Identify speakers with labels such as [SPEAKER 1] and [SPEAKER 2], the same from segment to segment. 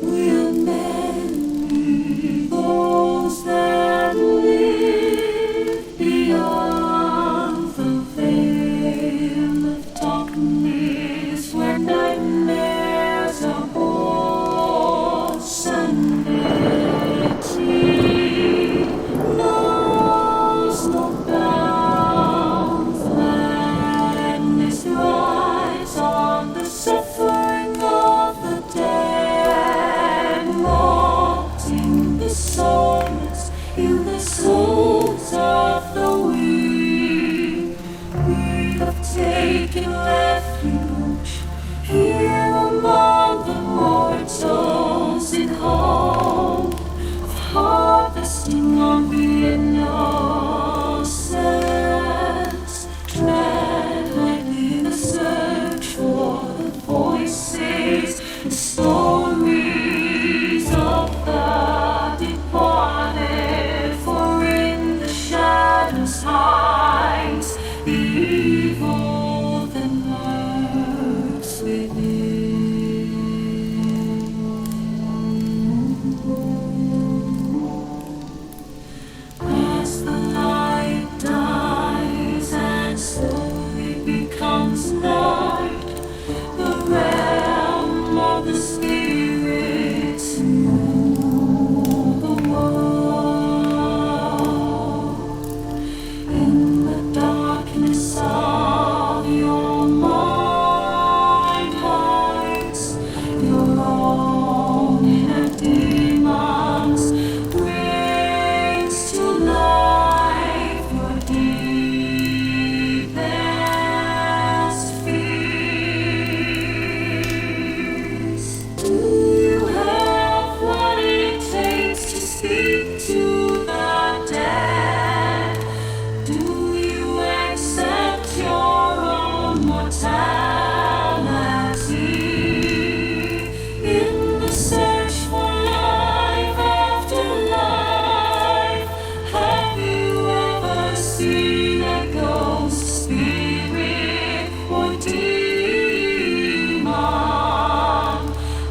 [SPEAKER 1] We're many, those that live beyond the veil of darkness, where nightmares are born. Sanity knows no bounds. Gladness rides on the suffering of the dead, locked in the souls, in the souls of the weak. We have taken refuge here among the mortals, in hope of harvesting on the innocence. Tread lightly the search for the voices, the stories of the departed, for in the shadows hides the evil that lurks within. As the light dies and slowly becomes night, the realm of the spirits rule the world. In the darkness of your mind hides your own inner demons, brings to life your deepest fears. Do you have what it takes to speak to the dead? Do you accept your own mortality? In the search for life after life, have you ever seen a ghost, spirit, or demon?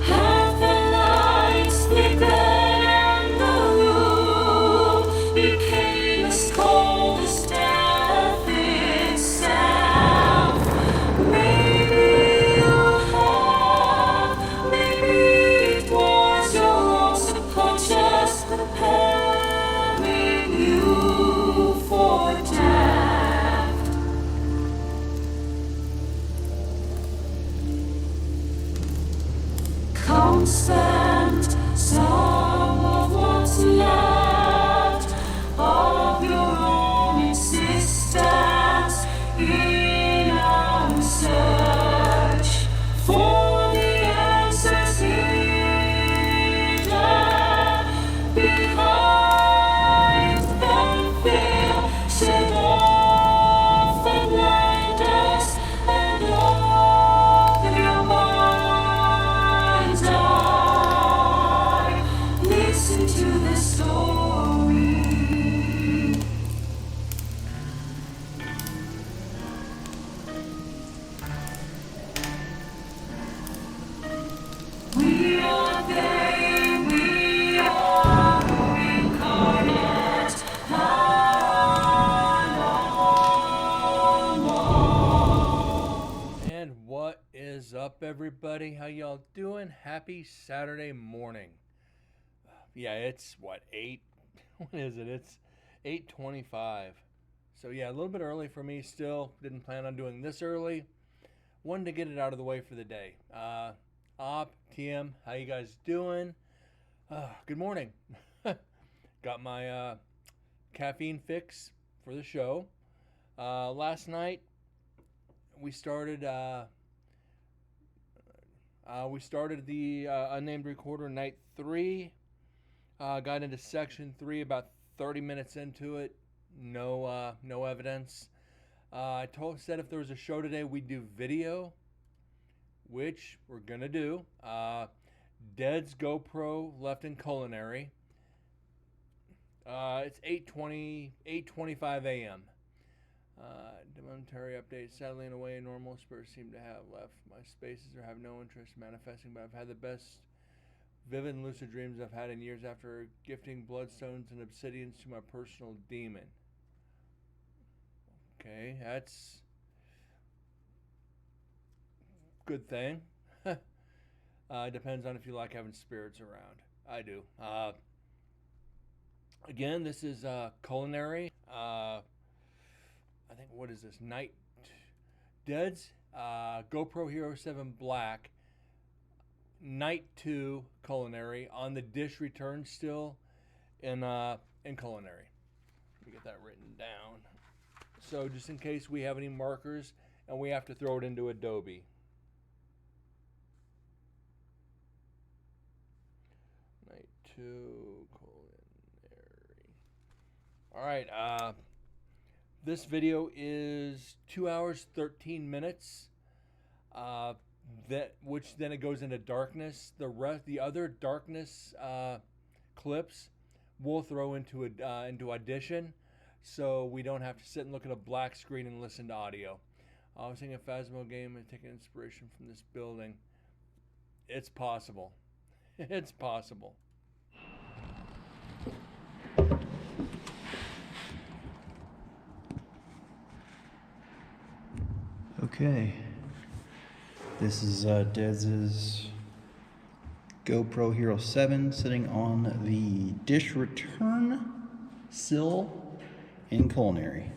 [SPEAKER 1] Have the lights flickered and the room became as cold as death itself? Maybe you have, maybe it was your own subconscious preparing you for death. Constant some of what's left of your own existence in our search for the answers hidden behind the veil. Shed off the blinders and open your mind's eye. Listen to the story. We are they, we are incarnate, paranormal.
[SPEAKER 2] And what is up, everybody? How y'all doing? Happy Saturday morning. Yeah, it's what, 8? What is it? It's 8:25. So yeah, a little bit early for me still. Didn't plan on doing this early. Wanted to get it out of the way for the day. TM, how you guys doing? Good morning. Got my caffeine fix for the show. Last night we started the unnamed recorder night 3. Got into section 3 about 30 minutes into it. No evidence. I said if there was a show today, we'd do video, which we're gonna do. Dead's GoPro left in culinary. It's 8:25 a.m. Demonetary update. Sadly, in a way, normal Spurs seem to have left my spaces or have no interest in manifesting, but I've had the best Vivid and lucid dreams I've had in years after gifting bloodstones and obsidians to my personal demon. Okay, that's good thing. Depends on if you like having spirits around. I do. Again, this is culinary. I think, what is this? Night Deads. GoPro Hero 7 Black. Night 2 culinary. On the dish return still in culinary. Let me get that written down. So just in case we have any markers and we have to throw it into Adobe. Night 2 culinary. All right. This video is 2 hours 13 minutes. Which then it goes into darkness. The other darkness clips we'll throw into Audition, so we don't have to sit and look at a black screen and listen to audio. I was thinking a Phasmo game and taking inspiration from this building. It's possible. It's possible.
[SPEAKER 3] Okay, this is Dez's GoPro Hero 7 sitting on the dish return sill in culinary.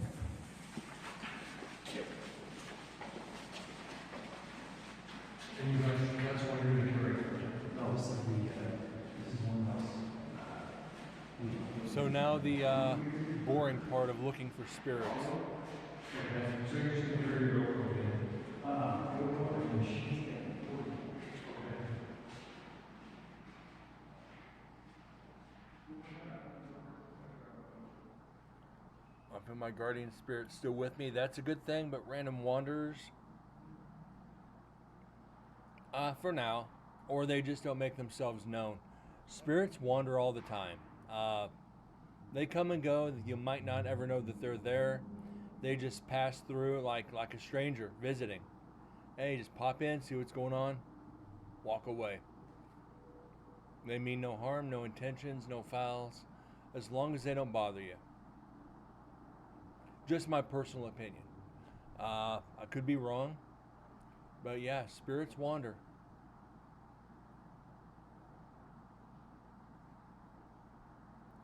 [SPEAKER 2] So now the boring part of looking for spirits. I feel my guardian spirit still with me. That's a good thing, but random wanderers, for now, or they just don't make themselves known. Spirits wander all the time. They come and go. You might not ever know that they're there. They just pass through like a stranger visiting. Hey, just pop in, see what's going on, walk away. They mean no harm, no intentions, no fouls, as long as they don't bother you. Just my personal opinion. I could be wrong, but yeah, spirits wander.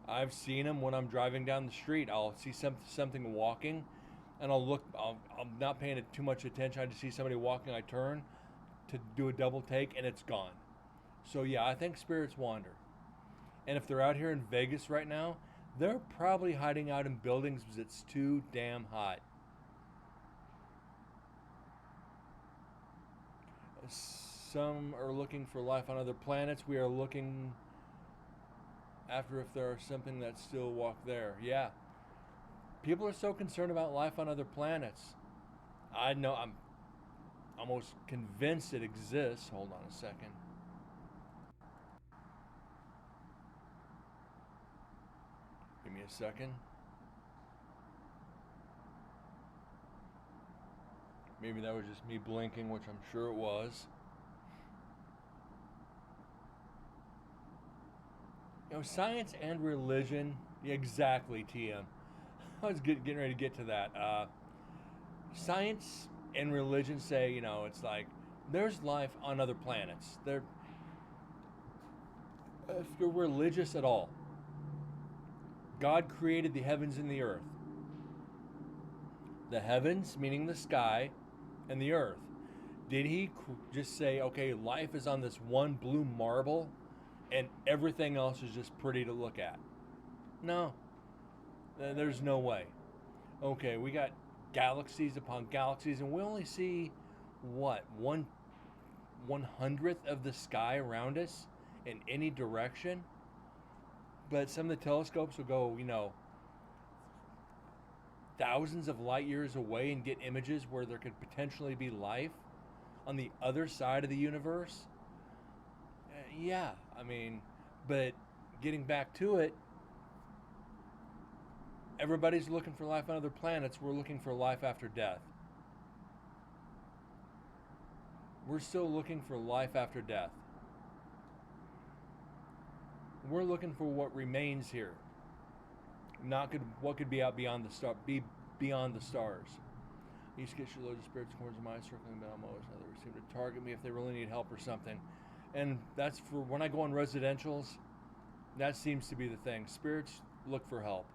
[SPEAKER 2] I've seen them when I'm driving down the street. I'll see something walking, and I'll look. I'm not paying it too much attention. I just see somebody walking. I turn to do a double take, and it's gone. So yeah, I think spirits wander. And if they're out here in Vegas right now, they're probably hiding out in buildings because it's too damn hot. Some are looking for life on other planets. We are looking after if there are something that still walk there. Yeah. People are so concerned about life on other planets. I know, I'm almost convinced it exists. Hold on a second. Give me a second. Maybe that was just me blinking, which I'm sure it was. You know, science and religion, yeah, exactly, TM. I was getting ready to get to that. Science and religion say, you know, it's like there's life on other planets. If you're religious at all, God created the heavens and the earth. The heavens, meaning the sky, and the earth. Did he just say, okay, life is on this one blue marble and everything else is just pretty to look at? No. There's no way. Okay, we got galaxies upon galaxies, and we only see, what, 1/100th of the sky around us in any direction? But some of the telescopes will go, you know, thousands of light years away and get images where there could potentially be life on the other side of the universe. Yeah, I mean, but getting back to it, everybody's looking for life on other planets. We're looking for life after death. We're still looking for life after death. We're looking for what remains here, not what could be out beyond the star, be beyond the stars. Each get your load of spirits, corns of mine circling about most. Others seem to target me if they really need help or something. And that's for when I go on residentials. That seems to be the thing. Spirits look for help.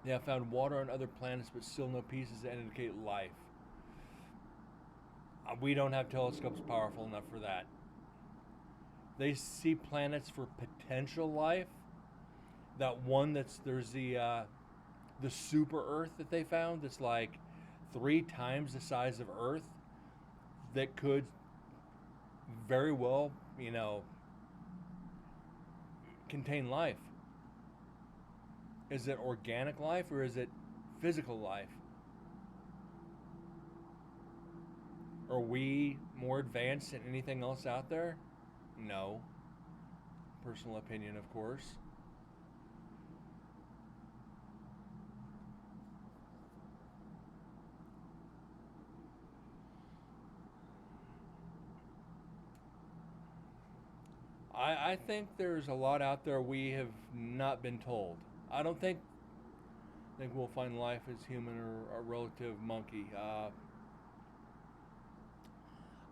[SPEAKER 2] They have found water on other planets, but still no pieces that indicate life. We don't have telescopes powerful enough for that. They see planets for potential life. That one there's the super Earth that they found that's like 3 times the size of Earth, that could very well, contain life. Is it organic life or is it physical life? Are we more advanced than anything else out there? No. Personal opinion, of course. I think there's a lot out there we have not been told. I don't think we'll find life as human or a relative monkey.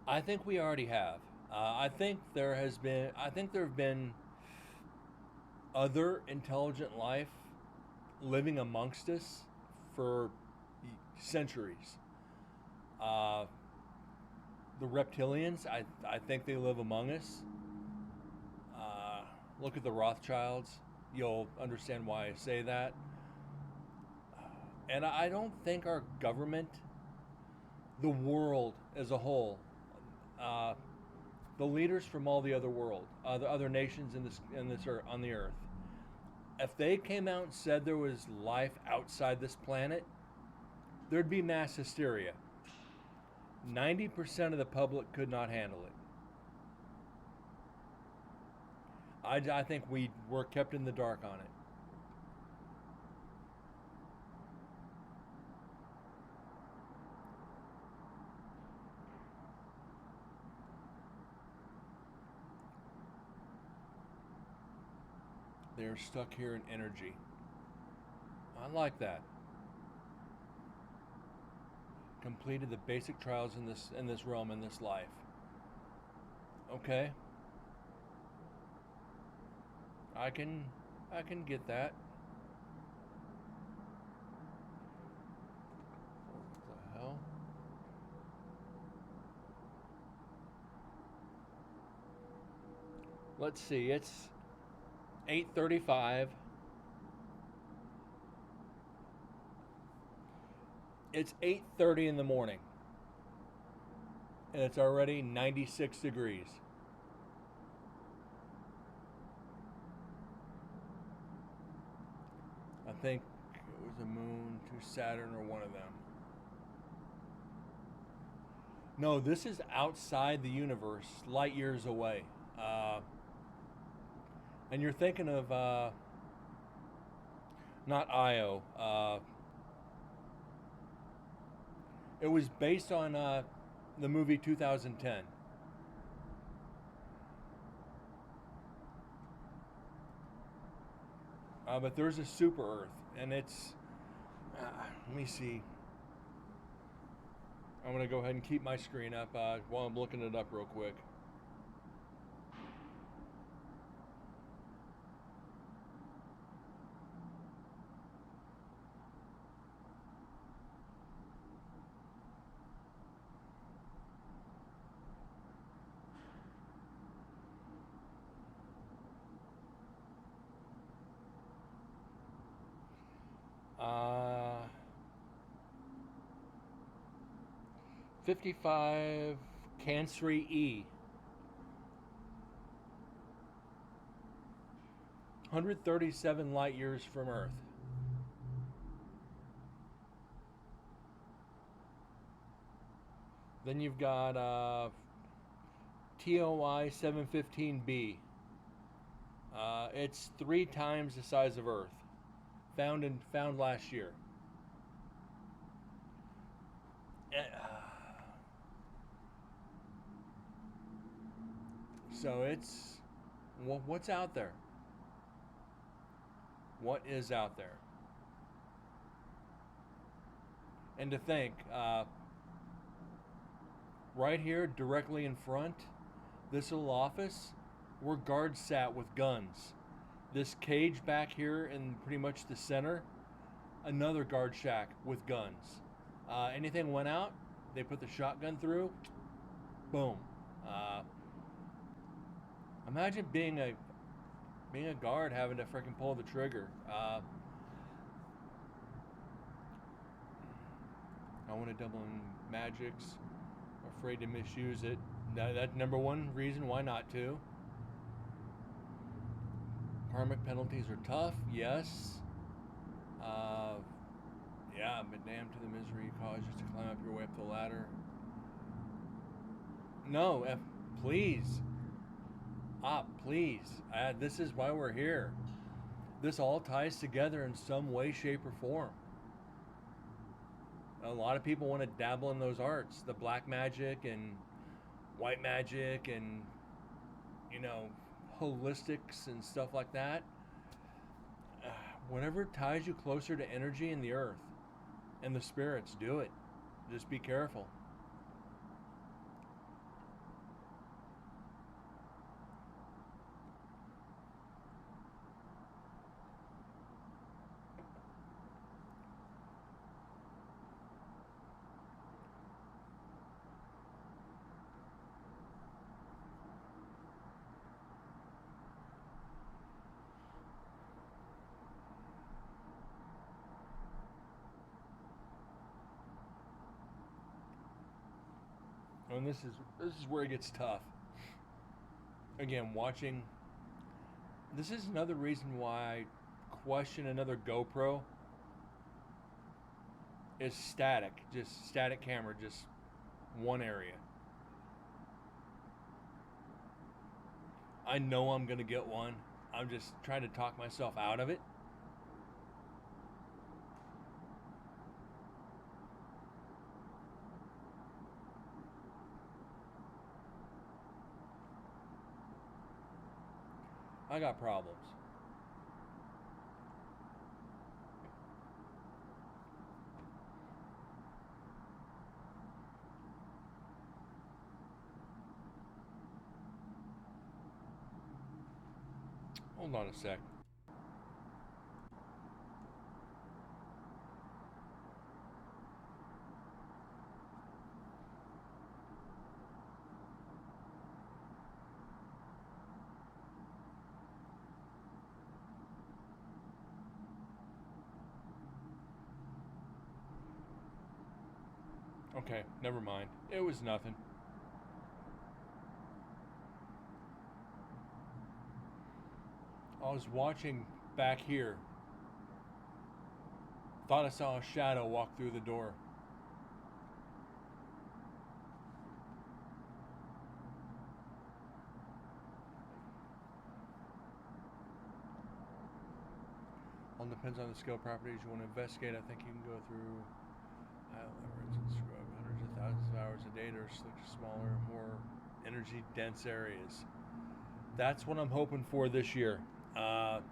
[SPEAKER 2] I think we already have. I think there have been other intelligent life living amongst us for centuries. The reptilians, I think they live among us. Look at the Rothschilds. You'll understand why I say that. And I don't think our government, the world as a whole, the leaders from all the other world, the other nations in this earth, on the earth, if they came out and said there was life outside this planet, there'd be mass hysteria. 90% of the public could not handle it. I think we were kept in the dark on it. They're stuck here in energy. I like that. Completed the basic trials in this realm, in this life. Okay. I can get that. What the hell? Let's see. It's 8:35. It's 8:30 in the morning. And it's already 96 degrees. I think it was a moon to Saturn or one of them. No, this is outside the universe, light years away. And you're thinking of not Io. It was based on the movie 2010. But there's a super Earth, and it's. Let me see. I'm going to go ahead and keep my screen up while I'm looking it up real quick. Uh, 55 Cancri E. 137 light years from Earth. Then you've got TOI 715b. It's 3 times the size of Earth. Found last year. So it's What's out there? What is out there? And to think, right here, directly in front, this little office, where guards sat with guns. This cage back here in pretty much the center, another guard shack with guns. Anything went out, they put the shotgun through, boom. Uh, Imagine being a guard having to freaking pull the trigger. I want to double in magics. Afraid to misuse it. That number one reason why not to. Karmic penalties are tough, yes. Yeah, but damn to the misery you cause just to climb up your way up the ladder. No, please. Please. This is why we're here. This all ties together in some way, shape, or form. A lot of people want to dabble in those arts, the black magic and white magic and, holistics and stuff like that. Whatever ties you closer to energy and the earth and the spirits, do it. Just be careful. And this is where it gets tough. Again, watching. This is another reason why I question another GoPro. Is static, just static camera, just one area. I know I'm gonna get one. I'm just trying to talk myself out of it. I got problems. Hold on a sec. Okay, never mind. It was nothing. I was watching back here. Thought I saw a shadow walk through the door. All depends on the skill properties you want to investigate. I think you can go through leverage and scrub hundreds of thousands of hours a day to select smaller, more energy dense areas. That's what I'm hoping for this year. I'm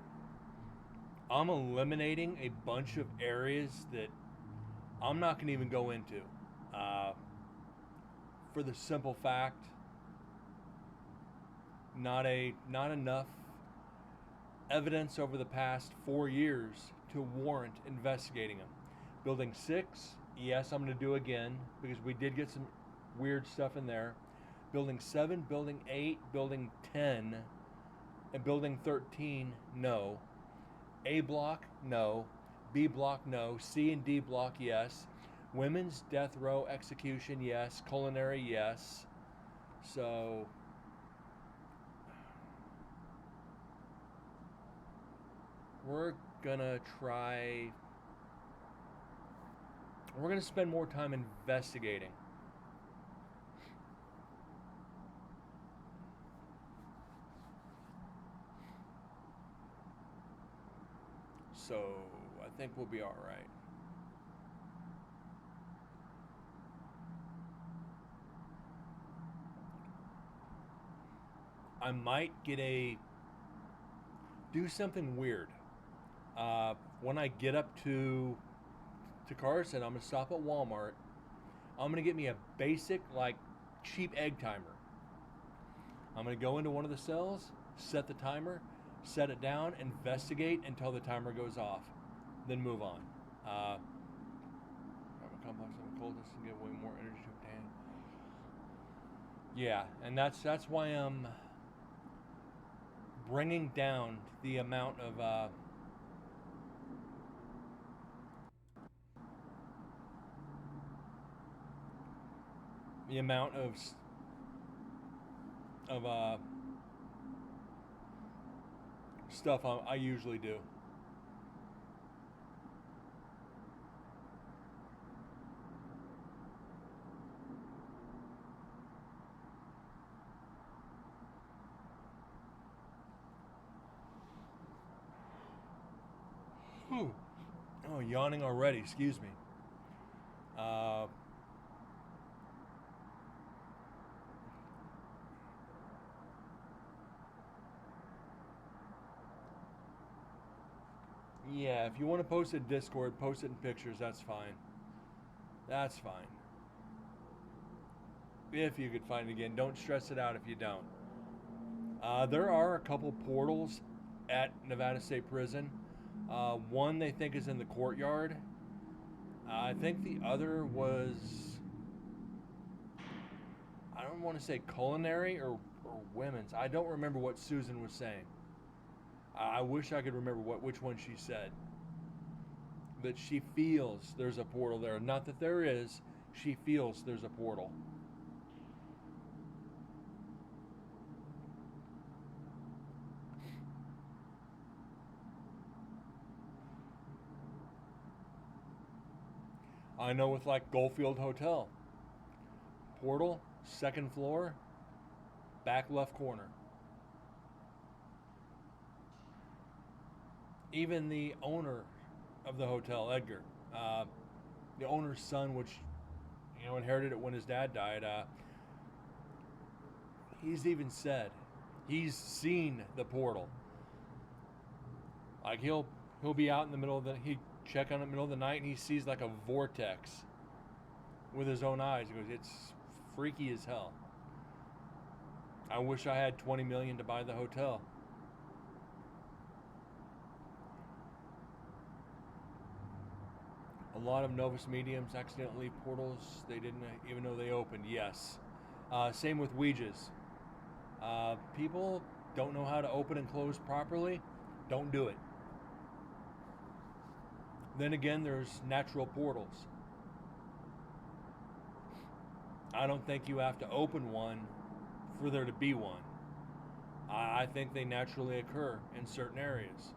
[SPEAKER 2] eliminating a bunch of areas that I'm not going to even go into. For the simple fact, not enough evidence over the past 4 years to warrant investigating them. Building 6, yes, I'm going to do again because we did get some weird stuff in there. Building 7, Building 8, Building 10, and Building 13, no. A block, no. B block, no. C and D block, yes. Women's death row execution, yes. Culinary, yes. So we're gonna spend more time investigating. So I think we'll be all right. I might get a do something weird. When I get up to Carson, I'm gonna stop at Walmart. I'm gonna get me a basic, like, cheap egg timer. I'm gonna go into one of the cells, set the timer, set it down, investigate until the timer goes off, then move on. Complex of coldness and give away more energy to obtain. Yeah, and that's why I'm bringing down the amount of stuff I usually do. Whew. Oh, yawning already. Excuse me. Yeah, if you want to post it in Discord, post it in pictures. That's fine. That's fine. If you could find it again, don't stress it out if you don't. There are a couple portals at Nevada State Prison. One they think is in the courtyard. I think the other was, I don't want to say culinary or women's. I don't remember what Susan was saying. I wish I could remember which one she said. But she feels there's a portal there. Not that there is, she feels there's a portal. I know with like Goldfield Hotel. Portal, second floor, back left corner. Even the owner of the hotel, Edgar, the owner's son, which inherited it when his dad died, he's even said he's seen the portal. Like he'll be out in the middle of he check on it in the middle of the night and he sees like a vortex with his own eyes. He goes, it's freaky as hell. I wish I had $20 million to buy the hotel. A lot of Novus mediums accidentally leave portals they didn't even know they opened. Yes. Same with Ouijas. People don't know how to open and close properly. Don't do it. Then again, there's natural portals. I don't think you have to open one for there to be one. I think they naturally occur in certain areas.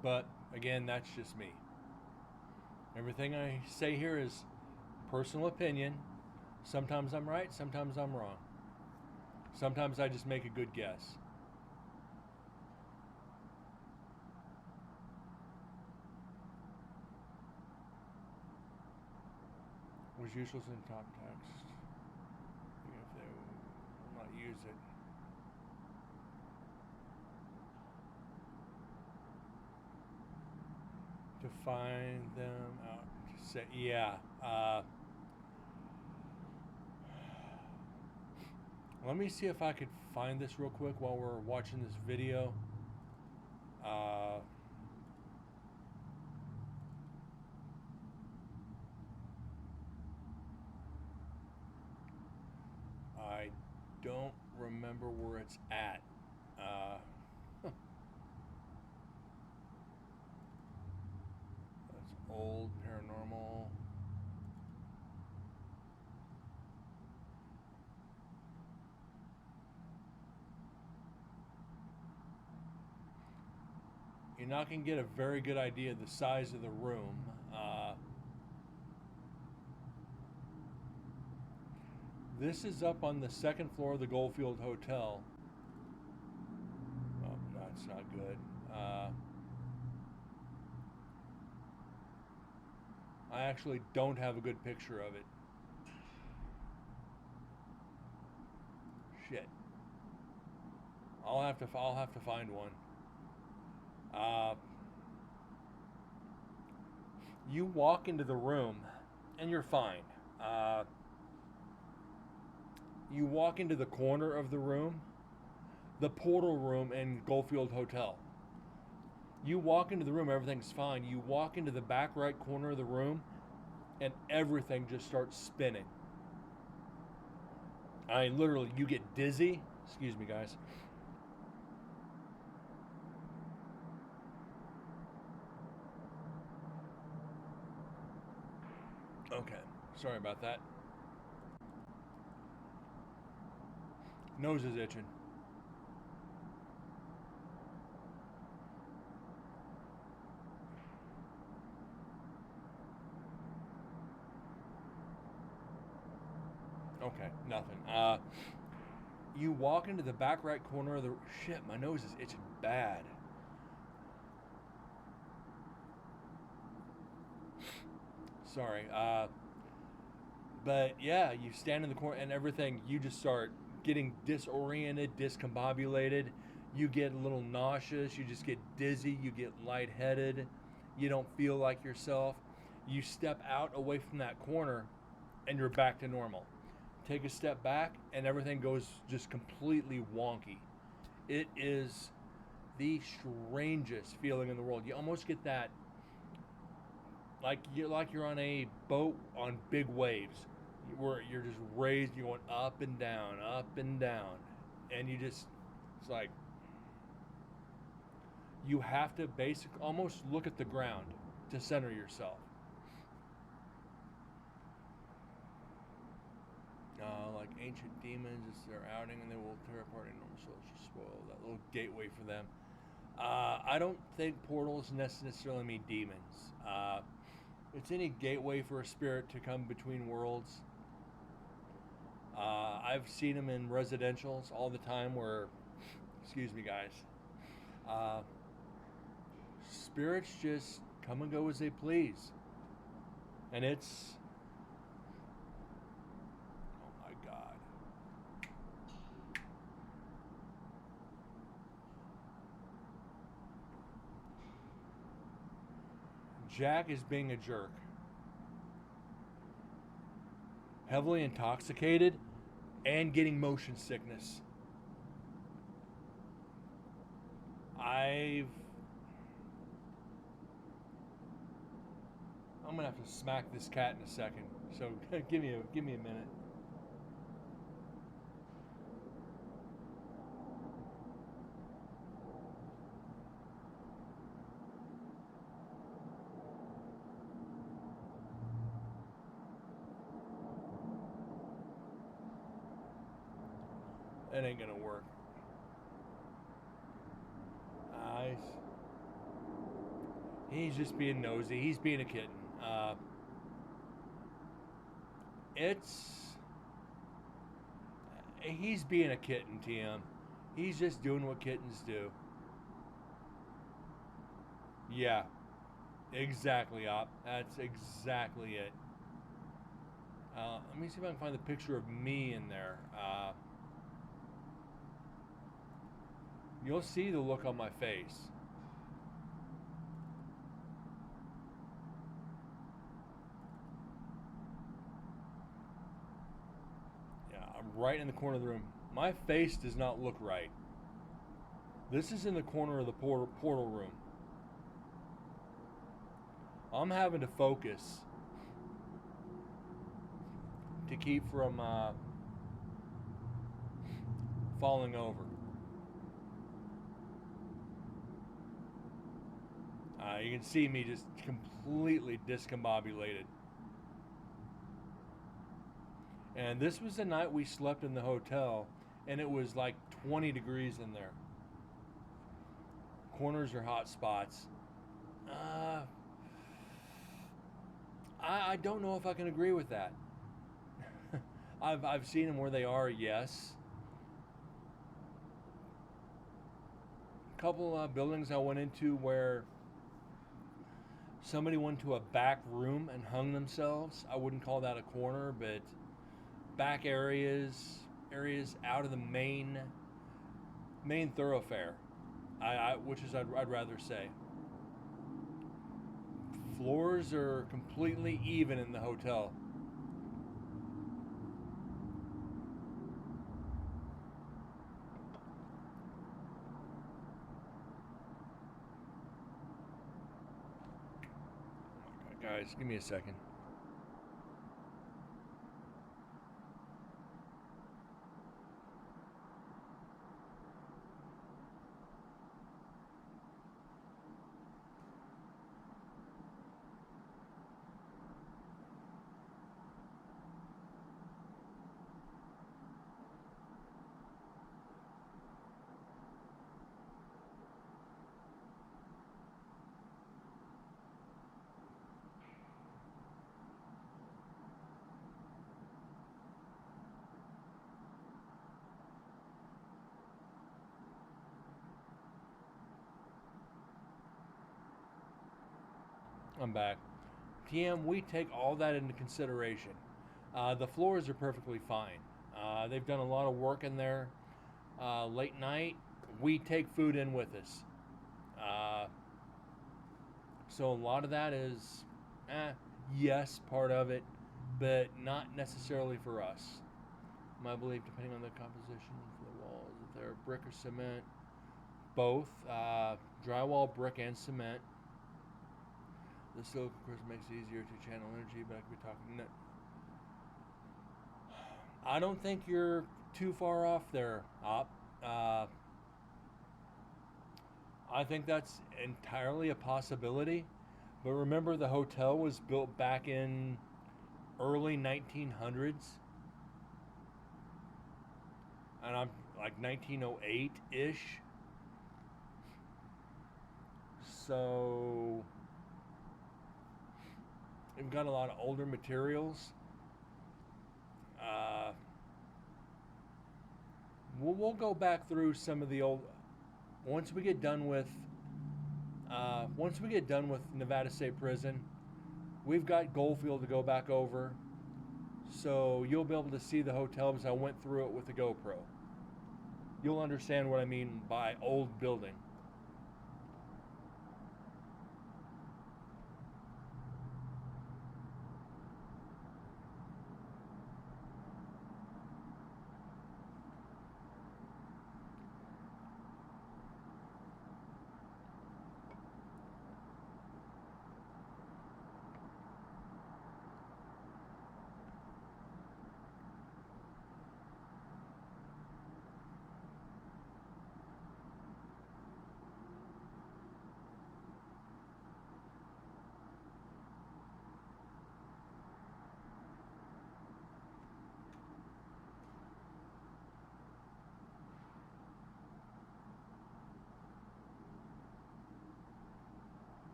[SPEAKER 2] But again, that's just me. Everything I say here is personal opinion. Sometimes I'm right, sometimes I'm wrong. Sometimes I just make a good guess. Was useless in top text. If they will not use it. To find them out. To say, yeah. Let me see if I could find this real quick while we're watching this video. I don't remember where it's at. That's old paranormal. You're not going to get a very good idea of the size of the room. This is up on the second floor of the Goldfield Hotel. Oh, no, it's not good. I actually don't have a good picture of it. Shit. I'll have to find one. You walk into the room, and you're fine. You walk into the corner of the room, the portal room in Goldfield Hotel. You walk into the room, everything's fine. You walk into the back right corner of the room, and everything just starts spinning. I mean, literally, you get dizzy. Excuse me, guys. Okay, sorry about that. Nose is itching. Okay, nothing. You walk into the back right corner of the... Shit, my nose is itching bad. Sorry. But yeah, you stand in the corner and everything, you just start getting disoriented, discombobulated. You get a little nauseous. You just get dizzy. You get lightheaded. You don't feel like yourself. You step out away from that corner and you're back to normal. Take a step back and everything goes just completely wonky. It is the strangest feeling in the world. You almost get that like you're on a boat on big waves where you're just raised, you're going up and down, and you just, it's like you have to almost look at the ground to center yourself. Like ancient demons, it's their outing, and they will tear apart enormous souls to spoil that little gateway for them. I don't think portals necessarily mean demons. It's any gateway for a spirit to come between worlds. I've seen them in residentials all the time where, excuse me guys, spirits just come and go as they please. And it's, oh my God. Jack is being a jerk. Heavily intoxicated and getting motion sickness. I'm gonna have to smack this cat in a second. So give me a minute. It ain't gonna work. He's just being nosy. He's being a kitten. He's being a kitten, TM. He's just doing what kittens do. Yeah, exactly, Op. That's exactly it. Let me see if I can find the picture of me in there. You'll see the look on my face. Yeah, I'm right in the corner of the room. My face does not look right. This is in the corner of the portal room. I'm having to focus to keep from falling over. You can see me just completely discombobulated. And this was the night we slept in the hotel, and it was like 20 degrees in there. Corners are hot spots. I don't know if I can agree with that. I've seen them where they are, yes. A couple buildings I went into where somebody went to a back room and hung themselves. I wouldn't call that a corner, but back areas out of the main thoroughfare. Which is I'd rather say. Floors are completely even in the hotel. Okay, guys, give me a second. I'm back. TM, we take all that into consideration. The floors are perfectly fine. They've done a lot of work in there. Late night, we take food in with us. So a lot of that is, yes, part of it, but not necessarily for us. My belief, depending on the composition of the walls, if they're brick or cement, both drywall, brick, and cement. The silicone, of course, makes it easier to channel energy, but I could be talking. No, I don't think you're too far off there, Op. I think that's entirely a possibility. But remember, the hotel was built back in early 1900s, and I'm like 1908 ish. So we've got a lot of older materials. We'll go back through some of the old. Once we get done with Nevada State Prison, we've got Goldfield to go back over. So you'll be able to see the hotel because I went through it with the GoPro. You'll understand what I mean by old building.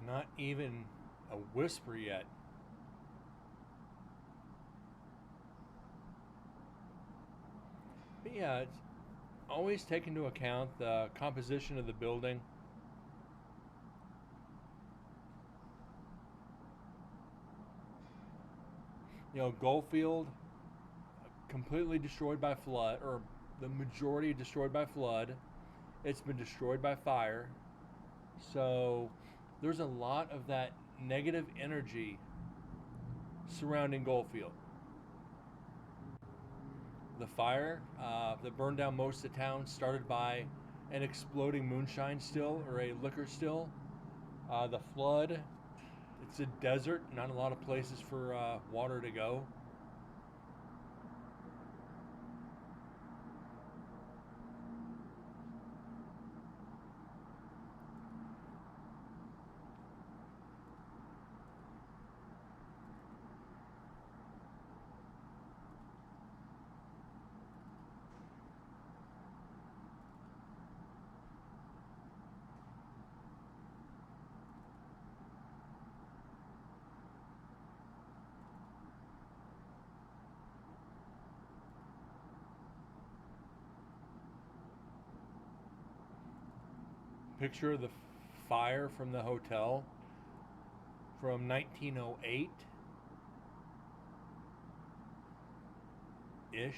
[SPEAKER 2] Not even a whisper yet. But yeah, it's always take into account the composition of the building. You know, Goldfield, completely destroyed by flood, or the majority destroyed by flood. It's been destroyed by fire. So there's a lot of that negative energy surrounding Goldfield. The fire that burned down most of the town started by an exploding moonshine still or a liquor still. The flood, it's a desert, not a lot of places for water to go. picture of the fire from the hotel from 1908 ish.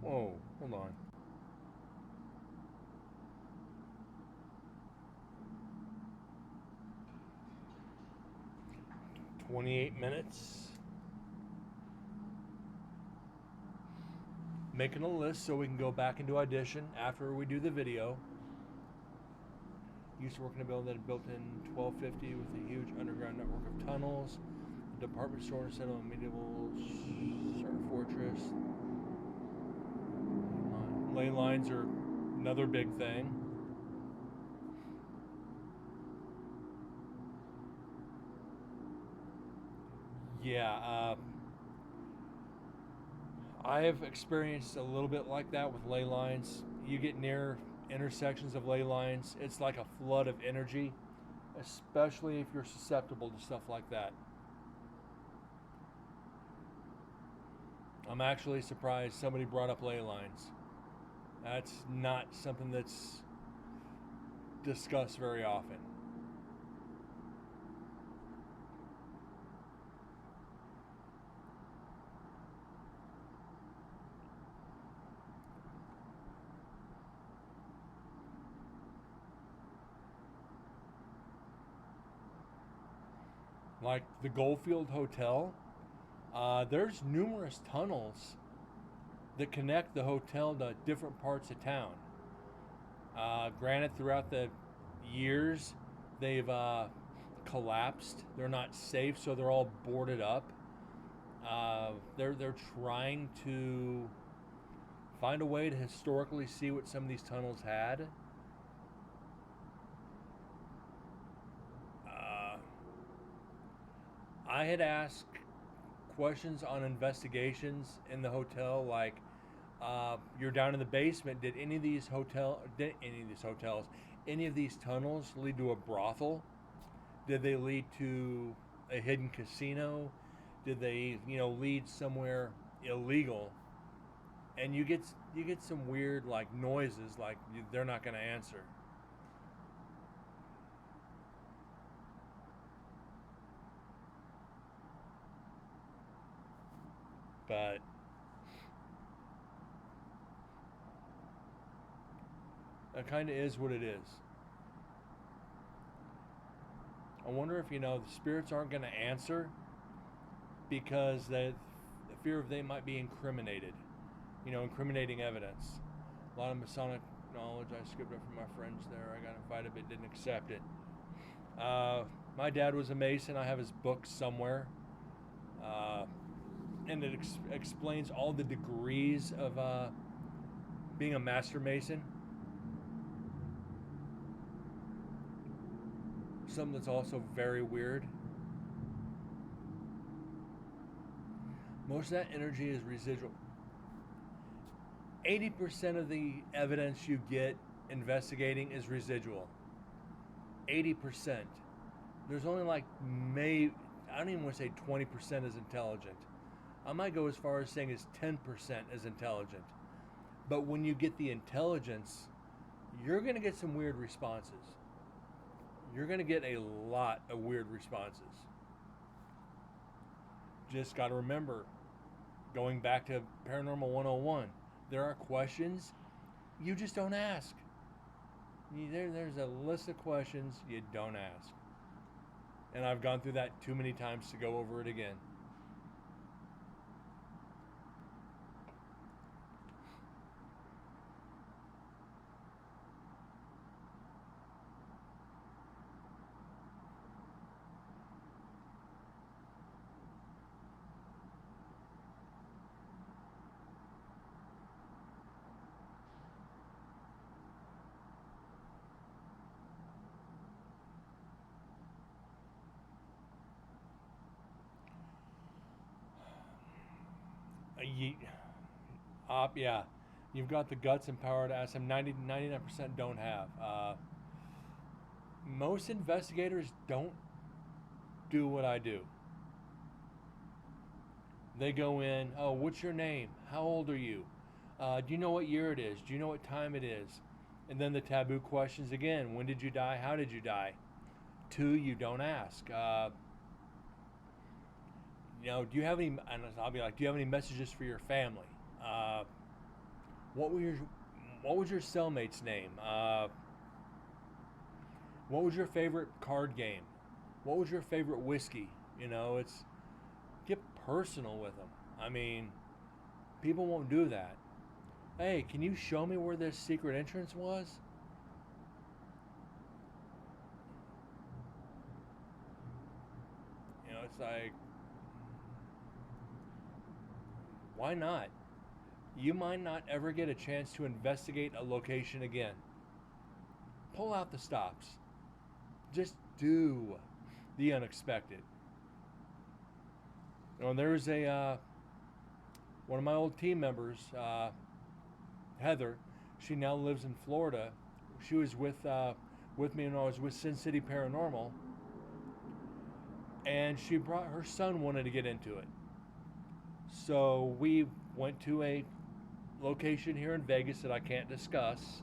[SPEAKER 2] Whoa, hold on. $28. Making a list so we can go back into Audition after we do the video. Used to work in a building that had built in 1250 with a huge underground network of tunnels. The department store to settle a medieval fortress. Ley lines are another big thing. Yeah, I have experienced a little bit like that with ley lines. You get near intersections of ley lines, it's like a flood of energy, especially if you're susceptible to stuff like that. I'm actually surprised somebody brought up ley lines. That's not something that's discussed very often. Like the Goldfield Hotel, there's numerous tunnels that connect the hotel to different parts of town. Granted, throughout the years, they've collapsed. They're not safe, so they're all boarded up. They're trying to find a way to historically see what some of these tunnels had. I had asked questions on investigations in the hotel, like, you're down in the basement. Did any of these hotels, any of these tunnels lead to a brothel? Did they lead to a hidden casino? Did they, lead somewhere illegal? And you get some weird like noises, like they're not going to answer. But it kind of is what it is. I wonder if the spirits aren't going to answer because the fear of they might be incriminated, incriminating evidence. A lot of Masonic knowledge I skipped up from my friends there. I got invited but didn't accept it. My dad was a Mason. I have his book somewhere. And it explains all the degrees of being a Master Mason. Something that's also very weird. Most of that energy is residual. 80% of the evidence you get investigating is residual. 80%. There's only I don't even want to say 20% is intelligent. I might go as far as saying it's 10% is intelligent. But when you get the intelligence, you're going to get some weird responses. You're going to get a lot of weird responses. Just got to remember, going back to Paranormal 101, there are questions you just don't ask. There's a list of questions you don't ask. And I've gone through that too many times to go over it again. Ye yeah. You've got the guts and power to ask them. 99% don't have. Most investigators don't do what I do. They go in, oh, what's your name? How old are you? Do you know what year it is? Do you know what time it is? And then the taboo questions again. When did you die? How did you die? Two, you don't ask. Do you have any, and I'll be like, do you have any messages for your family? What were your, what was your cellmate's name? What was your favorite card game? What was your favorite whiskey? It's get personal with them. I mean, people won't do that. Hey, can you show me where this secret entrance was? It's like, why not? You might not ever get a chance to investigate a location again. Pull out the stops. Just do the unexpected. There was one of my old team members, Heather. She now lives in Florida. She was with me when I was with Sin City Paranormal, and she brought her son wanted to get into it. So we went to a location here in Vegas that I can't discuss.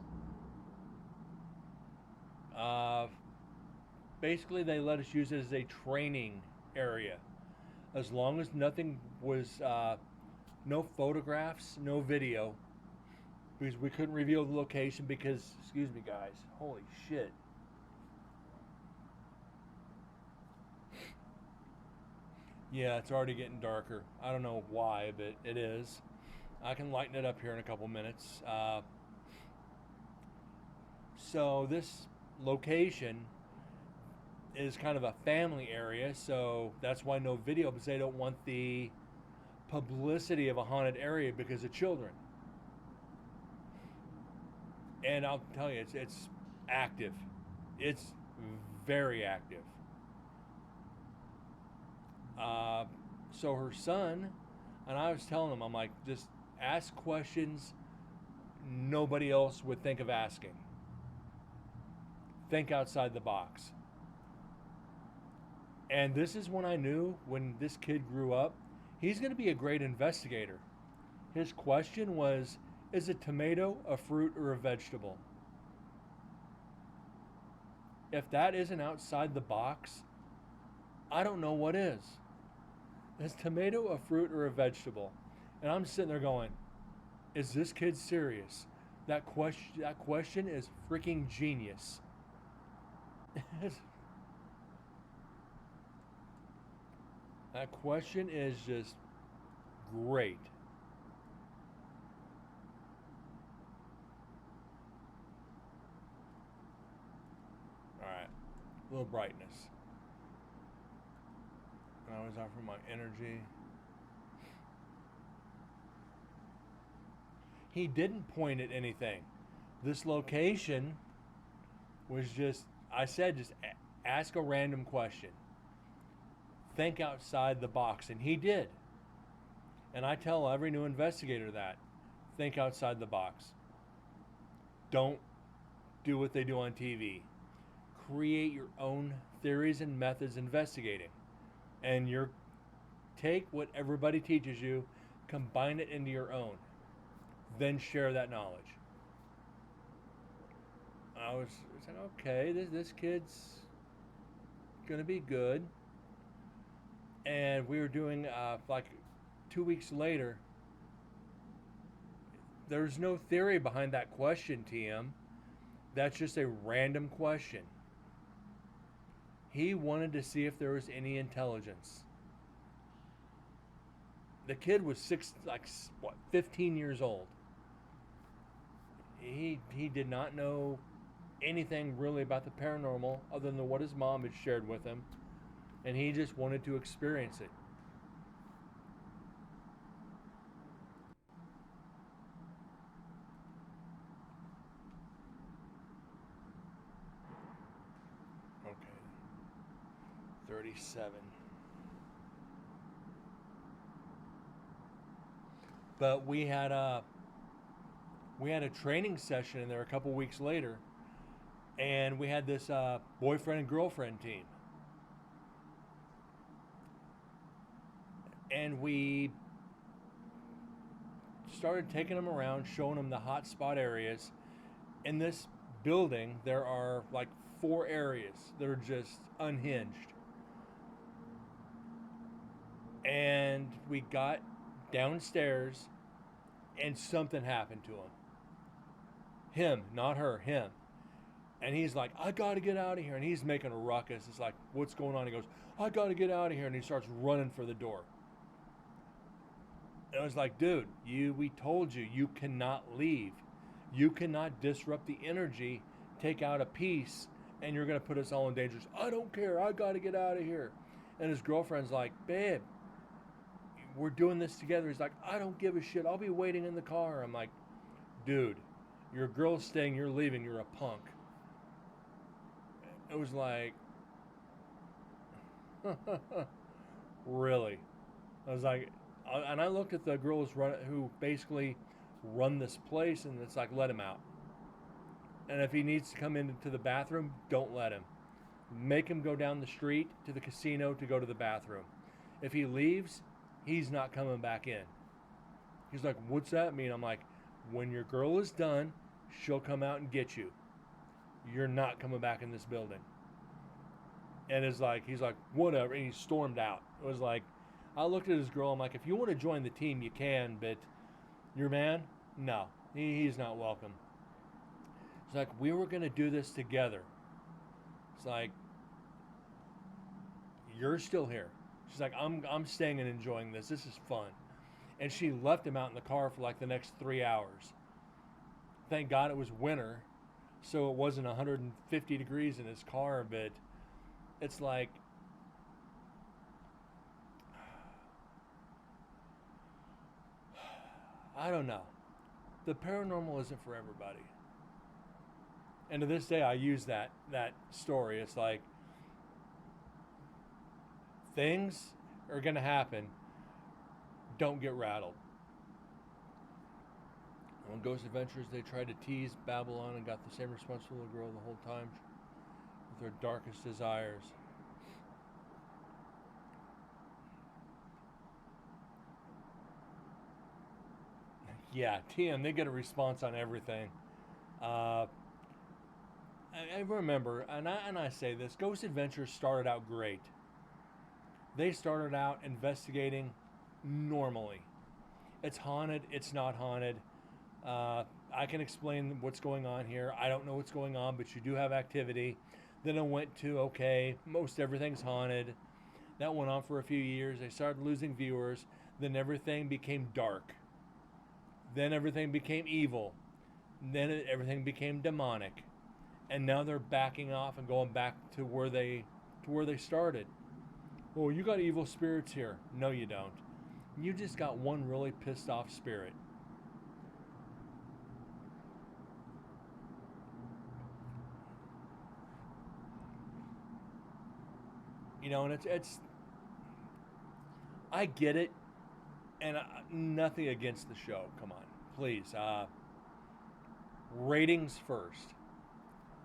[SPEAKER 2] Basically, they let us use it as a training area, as long as nothing was, no photographs, no video, because we couldn't reveal the location because, excuse me guys, holy shit. Yeah, it's already getting darker. I don't know why, but it is. I can lighten it up here in a couple minutes. So this location is kind of a family area, so that's why no video, because they don't want the publicity of a haunted area because of children. And I'll tell you, it's active. It's very active. So her son, and I was telling him, I'm like, just ask questions nobody else would think of asking. Think outside the box. And this is when I knew, when this kid grew up, he's going to be a great investigator. His question was, is a tomato a fruit or a vegetable? If that isn't outside the box, I don't know what is. Is tomato a fruit or a vegetable? And I'm sitting there going, is this kid serious? That question is freaking genius. That question is just great. All right, a little brightness. I always offer my energy. He didn't point at anything. This location was just, I said, just ask a random question. Think outside the box. And he did. And I tell every new investigator that. Think outside the box. Don't do what they do on TV. Create your own theories and methods investigating. And take what everybody teaches you, combine it into your own. Then share that knowledge. I was saying, okay, this kid's gonna be good. And we were doing like 2 weeks later. There's no theory behind that question, TM. That's just a random question. He wanted to see if there was any intelligence. The kid was 15 years old. He did not know anything really about the paranormal other than what his mom had shared with him, and he just wanted to experience it. Okay. 37. But we had a training session in there a couple weeks later, and we had this boyfriend and girlfriend team, and we started taking them around, showing them the hot spot areas. In this building, there are like 4 areas that are just unhinged. And we got downstairs, and something happened to him. Him, not her, him. And he's like, I gotta get out of here. And he's making a ruckus. It's like, what's going on? He goes, I gotta get out of here. And he starts running for the door. And I was like, dude, we told you, you cannot leave. You cannot disrupt the energy, take out a piece, and you're gonna put us all in danger. I don't care. I gotta get out of here. And his girlfriend's like, babe, we're doing this together. He's like, I don't give a shit. I'll be waiting in the car. I'm like, dude, your girl's staying, you're leaving, you're a punk. It was like, really? I was like, and I looked at the girls who basically run this place, and it's like, let him out. And if he needs to come into the bathroom, don't let him. Make him go down the street to the casino to go to the bathroom. If he leaves, he's not coming back in. He's like, what's that mean? I'm like, when your girl is done, she'll come out and get you. You're not coming back in this building. And he's like, whatever. And he stormed out. It was like, I looked at his girl. I'm like, if you want to join the team, you can, but your man, no, he's not welcome. It's like, we were going to do this together. It's like, you're still here. She's like, I'm staying and enjoying this. This is fun. And she left him out in the car for like the next 3 hours. Thank God it was winter, so it wasn't 150 degrees in his car, but it's like, I don't know. The paranormal isn't for everybody. And to this day, I use that story. It's like, things are going to happen. Don't get rattled. On Ghost Adventures, they tried to tease Babylon and got the same response from the girl the whole time with their darkest desires. Yeah, TM, they get a response on everything. I remember, and I say this, Ghost Adventures started out great. They started out investigating normally. It's haunted, it's not haunted. I can explain what's going on here. I don't know what's going on, but you do have activity. Then I went to, okay, most everything's haunted. That went on for a few years. They started losing viewers. Then everything became dark. Then everything became evil. Then everything became demonic. And now they're backing off and going back to where they started. Oh, you got evil spirits here. No, you don't. You just got one really pissed off spirit. You know, and it's I get it, and nothing against the show. Come on, please. Ratings first.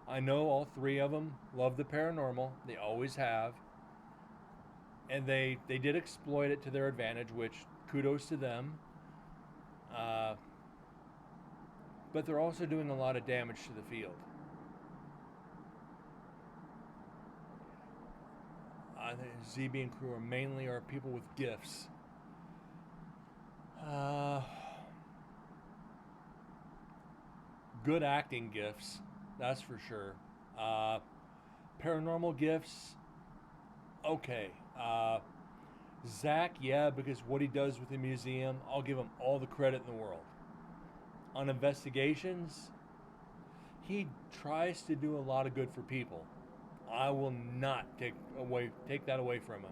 [SPEAKER 2] I know all 3 of them love the paranormal. They always have. And they did exploit it to their advantage, which kudos to them. But they're also doing a lot of damage to the field. The ZB and crew mainly are people with gifts. Good acting gifts, that's for sure. Paranormal gifts, okay. Zach, yeah, because what he does with the museum, I'll give him all the credit in the world. On investigations, he tries to do a lot of good for people. I will not take that away from him.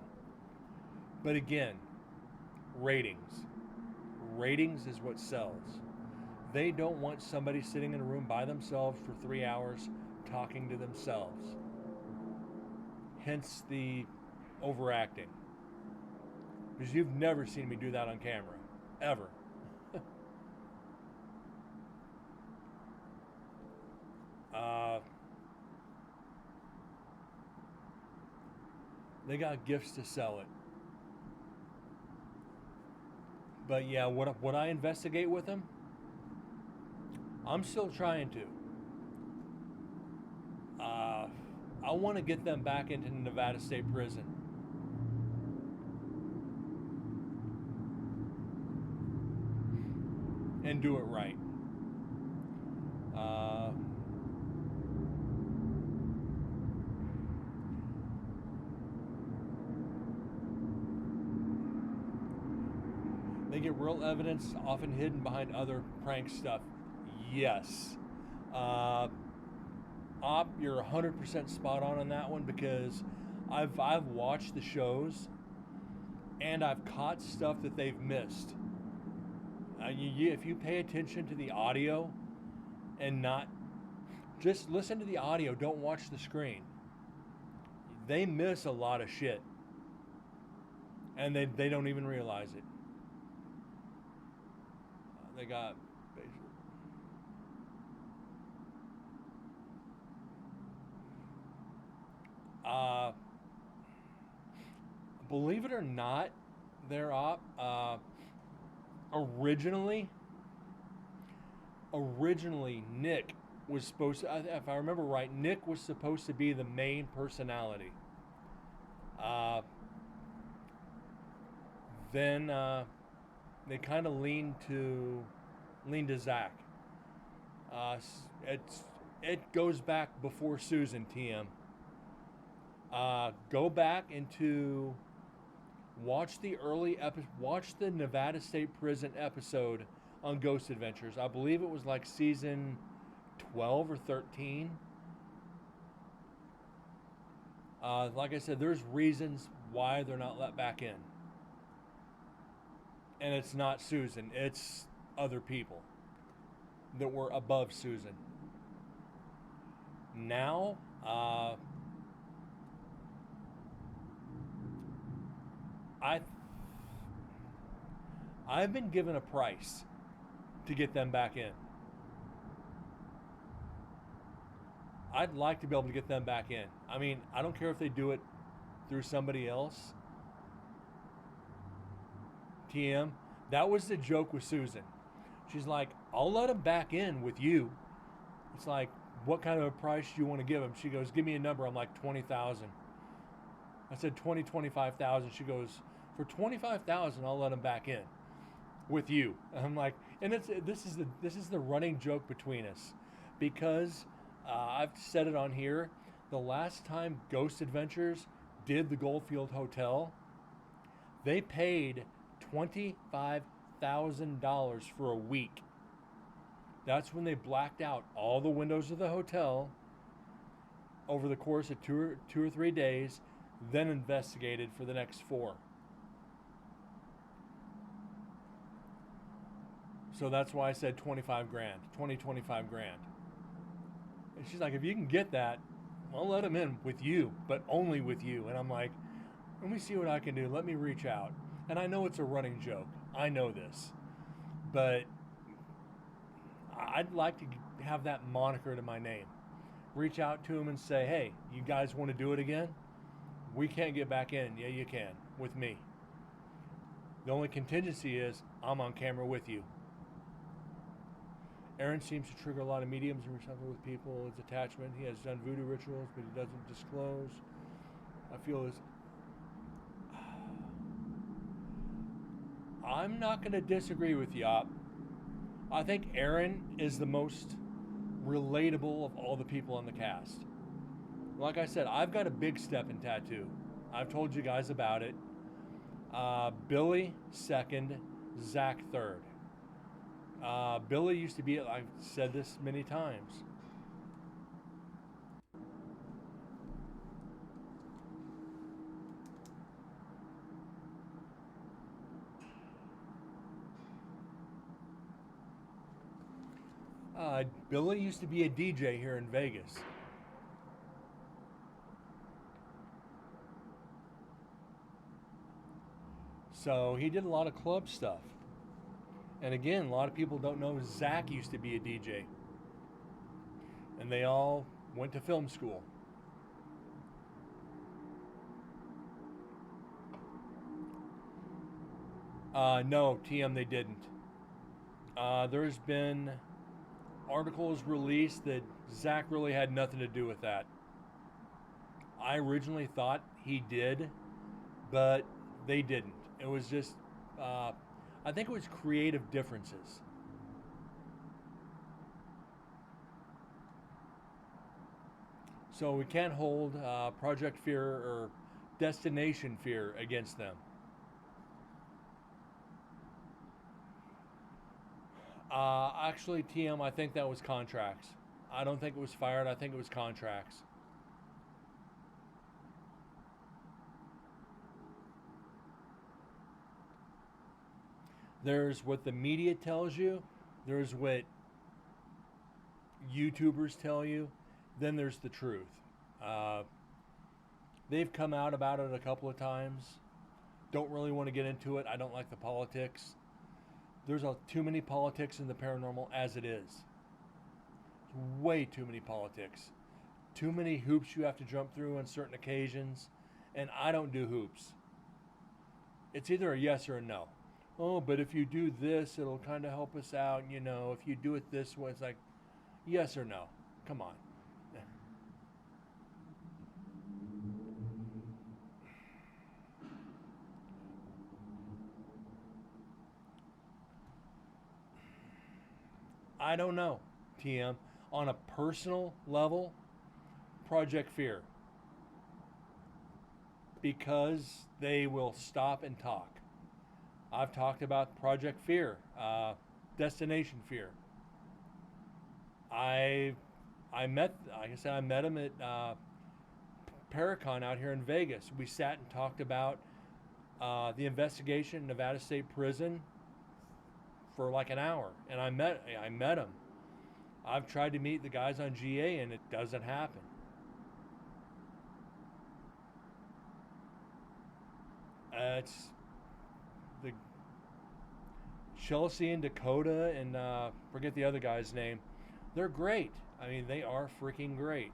[SPEAKER 2] But again, ratings. Ratings is what sells. They don't want somebody sitting in a room by themselves for 3 hours talking to themselves. Hence the overacting. Because you've never seen me do that on camera. Ever. They got gifts to sell it. But yeah, what I investigate with them, I'm still trying to. I want to get them back into Nevada State Prison. And do it right. They get real evidence, often hidden behind other prank stuff. Yes. Op, you're 100% spot on that one, because I've watched the shows and I've caught stuff that they've missed. If you pay attention to the audio and not just listen to the audio, don't watch the screen. They miss a lot of shit, and they don't even realize it. They got believe it or not, their op originally Nick was supposed to, if I remember right, Nick was supposed to be the main personality. Then they kind of leaned to Zach. It goes back before Susan, TM. Go back into watch the Nevada State Prison episode on Ghost Adventures. I believe it was like season 12 or 13. Like I said, there's reasons why they're not let back in. And it's not Susan, it's other people that were above Susan. Now, I've been given a price to get them back in. I'd like to be able to get them back in. I mean, I don't care if they do it through somebody else. TM, that was the joke with Susan. She's like, I'll let them back in with you. It's like, what kind of a price do you want to give them? She goes, give me a number. I'm like, 20,000. I said 25,000. She goes, for 25,000, I'll let them back in with you. And I'm like, and this is the running joke between us, because I've said it on here. The last time Ghost Adventures did the Goldfield Hotel, they paid $25,000 for a week. That's when they blacked out all the windows of the hotel over the course of two or 3 days, then investigated for the next 4. So that's why I said 25 grand. And she's like, if you can get that, I'll let them in with you, but only with you. And I'm like, let me see what I can do. Let me reach out. And I know it's a running joke. I know this. But I'd like to have that moniker to my name. Reach out to them and say, hey, you guys want to do it again? We can't get back in. Yeah, you can, with me. The only contingency is I'm on camera with you. Aaron seems to trigger a lot of mediums and recycle with people. His attachment. He has done voodoo rituals, but he doesn't disclose. I feel his... I'm not going to disagree with you, Op. I think Aaron is the most relatable of all the people on the cast. Like I said, I've got a big step in tattoo. I've told you guys about it. Billy second, Zach third. Billy used to be, I've said this many times. Billy used to be a DJ here in Vegas. So he did a lot of club stuff. And again, a lot of people don't know Zach used to be a DJ. And they all went to film school. No, TM, they didn't. There's been articles released that Zach really had nothing to do with that. I originally thought he did, but they didn't. It was just, I think it was creative differences. So we can't hold Project Fear or Destination Fear against them. Actually, TM, I think that was contracts. I don't think it was fired. I think it was contracts. There's what the media tells you. There's what YouTubers tell you. Then there's the truth. Uh, they've come out about it a couple of times. Don't really want to get into it. I don't like the politics. There's too many politics in the paranormal as it is. Way too many politics. Too many hoops you have to jump through on certain occasions. And I don't do hoops. It's either a yes or a no. Oh, but if you do this, it'll kind of help us out. You know, if you do it this way, it's like, yes or no. Come on. I don't know, TM. On a personal level, Project Fear. Because they will stop and talk. I've talked about Project Fear, Destination Fear. I met, like I said, I met him at Paracon out here in Vegas. We sat and talked about the investigation in Nevada State Prison for like an hour, and I met him. I've tried to meet the guys on GA, and it doesn't happen. It's the Chelsea and Dakota, and forget the other guy's name. They're great. I mean, they are freaking great.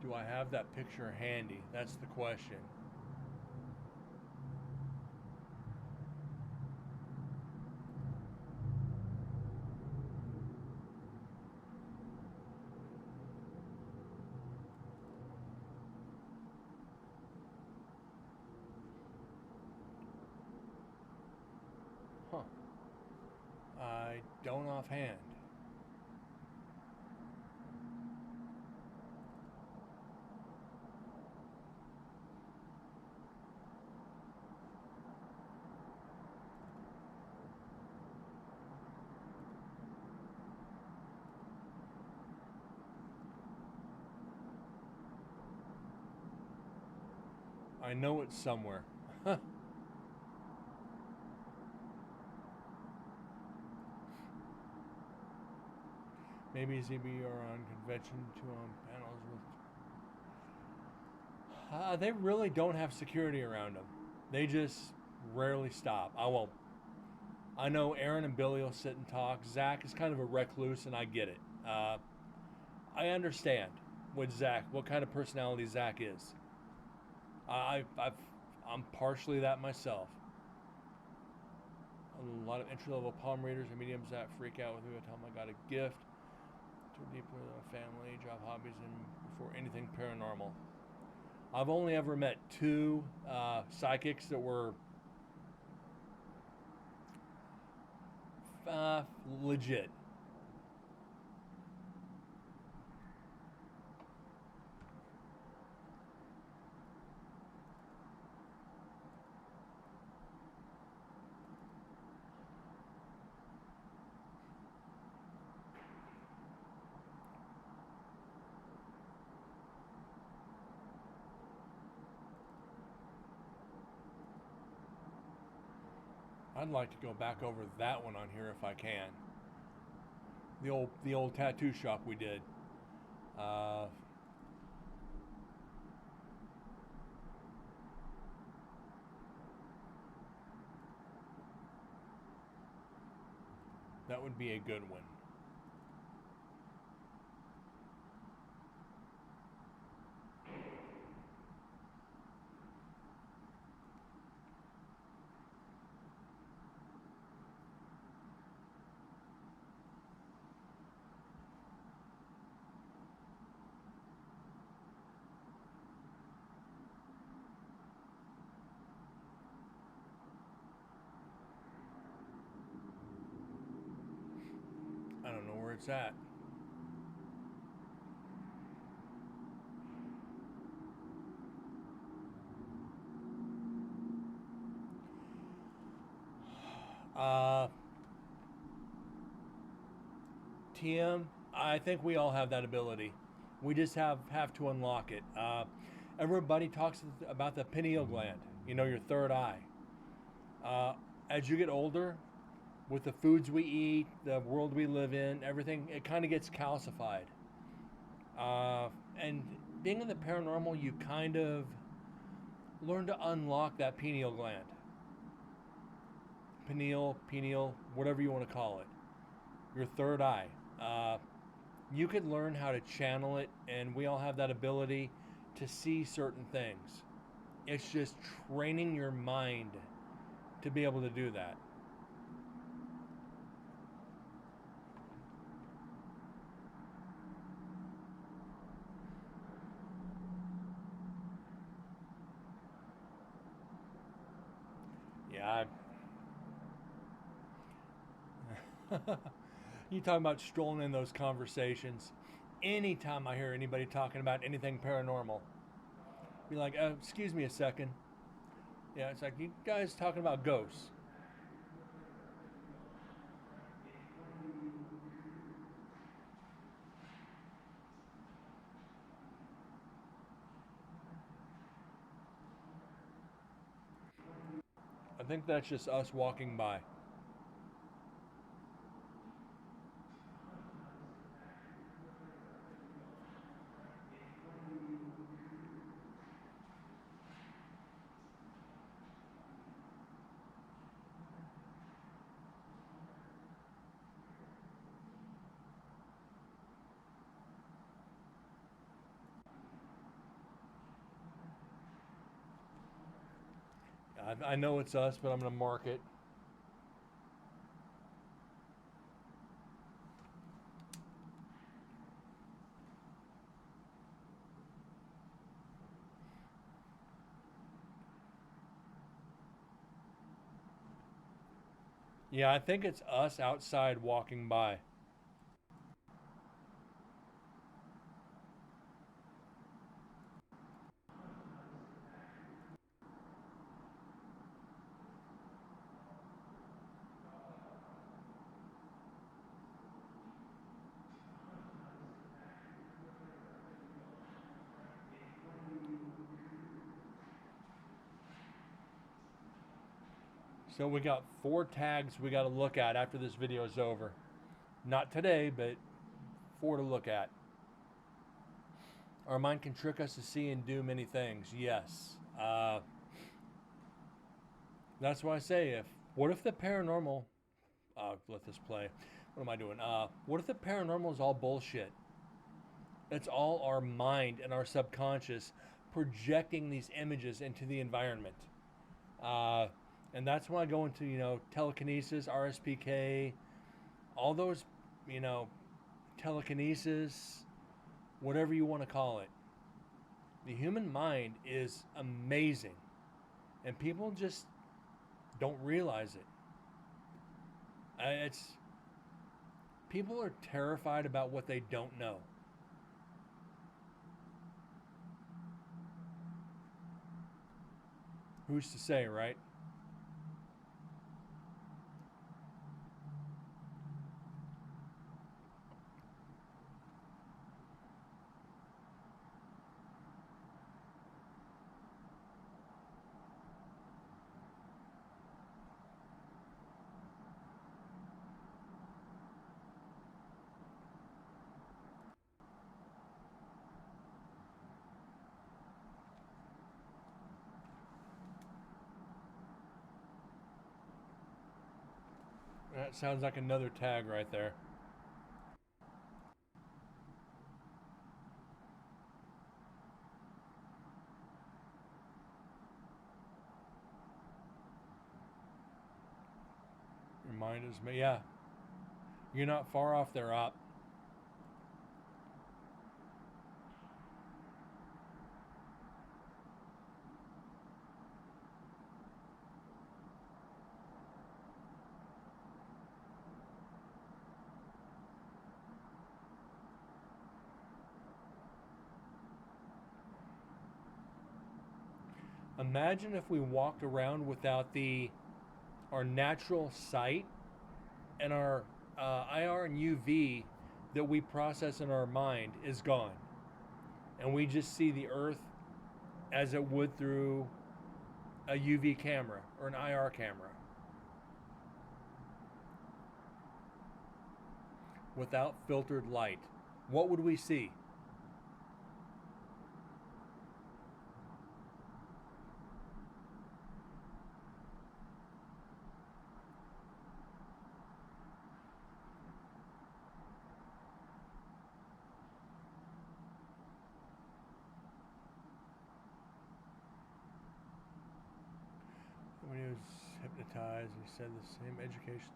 [SPEAKER 2] Do I have that picture handy? That's the question. Huh. I don't offhand. I know it's somewhere. Maybe ZBR on convention to on panels with. They really don't have security around them. They just rarely stop. I know Aaron and Billy will sit and talk. Zach is kind of a recluse, and I get it. I understand what kind of personality Zach is. I'm partially that myself. A lot of entry-level palm readers and mediums that freak out with me. I tell them I got a gift. Too deep with my family, job, hobbies, and before anything paranormal. I've only ever met two psychics that were legit. I'd like to go back over that one on here if I can. The old tattoo shop we did. would be a good one. I don't know where it's at. TM, I think we all have that ability. We just have to unlock it. Everybody talks about the pineal gland, you know, your third eye. As you get older, with the foods we eat, the world we live in, everything, it kind of gets calcified. And being in the paranormal, you kind of learn to unlock that pineal gland. Pineal, whatever you want to call it. Your third eye. You could learn how to channel it, and we all have that ability to see certain things. It's just training your mind to be able to do that. Yeah. You talking about strolling in those conversations. Anytime I hear anybody talking about anything paranormal, be like, excuse me a second. Yeah, it's like, you guys talking about ghosts. I think that's just us walking by. I know it's us, but I'm going to mark it. Yeah, I think it's us outside walking by. So we got 4 tags we got to look at after this video is over. Not today, but 4 to look at. Our mind can trick us to see and do many things. Yes. That's why I say, what if the paranormal? Let this play. What am I doing? What if the paranormal is all bullshit? It's all our mind and our subconscious projecting these images into the environment. And that's when I go into, telekinesis, RSPK, all those, telekinesis, whatever you want to call it. The human mind is amazing. And people just don't realize it. People are terrified about what they don't know. Who's to say, right? That sounds like another tag right there. Reminds me, yeah. You're not far off there, Op. Imagine if we walked around without our natural sight and our IR and UV that we process in our mind is gone, and we just see the Earth as it would through a UV camera or an IR camera. Without filtered light, what would we see? When he was hypnotized, he said the same education,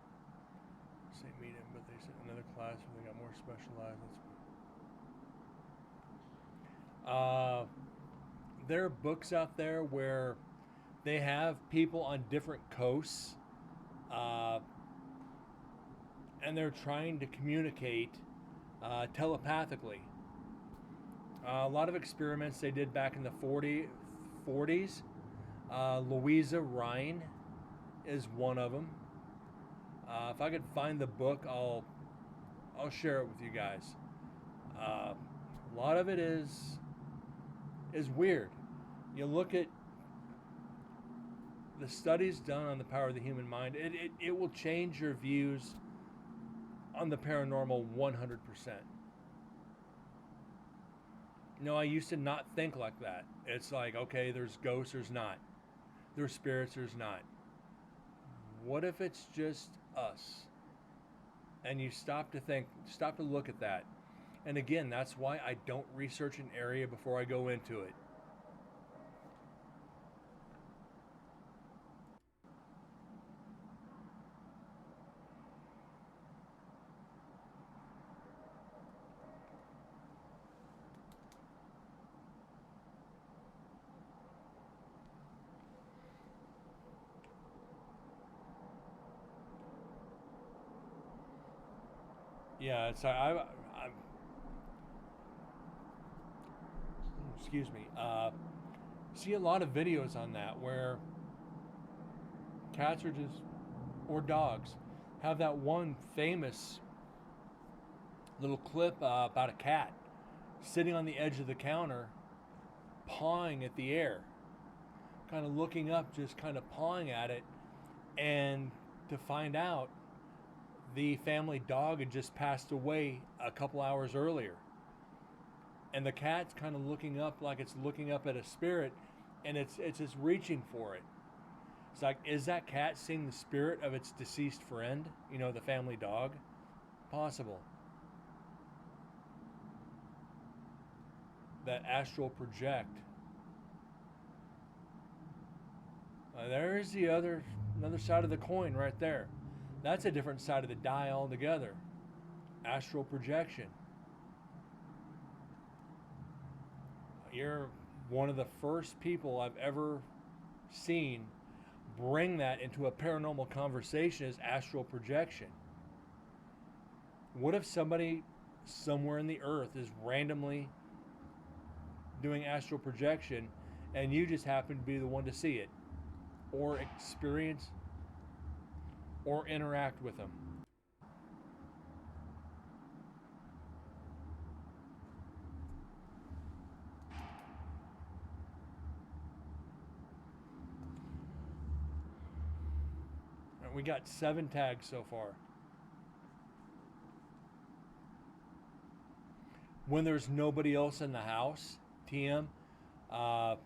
[SPEAKER 2] same medium, but they said another class where they got more specialized. There are books out there where they have people on different coasts, and they're trying to communicate telepathically. A lot of experiments they did back in the 40s. Louisa Rhine is one of them. If I could find the book, I'll share it with you guys. A lot of it is weird. You look at the studies done on the power of the human mind. It will change your views on the paranormal 100%. I used to not think like that. It's like, okay, there's ghosts, there's not. There's spirits, there's not. What if it's just us? And you stop to look at that. And again, that's why I don't research an area before I go into it. Yeah, it's I'm excuse me. See a lot of videos on that where cats are just or dogs have that one famous little clip about a cat sitting on the edge of the counter, pawing at the air, kind of looking up, just kind of pawing at it, and to find out the family dog had just passed away a couple hours earlier. And the cat's kind of looking up like it's looking up at a spirit, and it's just reaching for it. It's like, is that cat seeing the spirit of its deceased friend? The family dog? Possible. That astral project. There's another side of the coin right there. That's a different side of the die altogether. Astral projection. You're one of the first people I've ever seen bring that into a paranormal conversation is astral projection. What if somebody somewhere in the earth is randomly doing astral projection and you just happen to be the one to see it or experience or interact with them? And we got 7 tags so far. When there's nobody else in the house, TM, I'll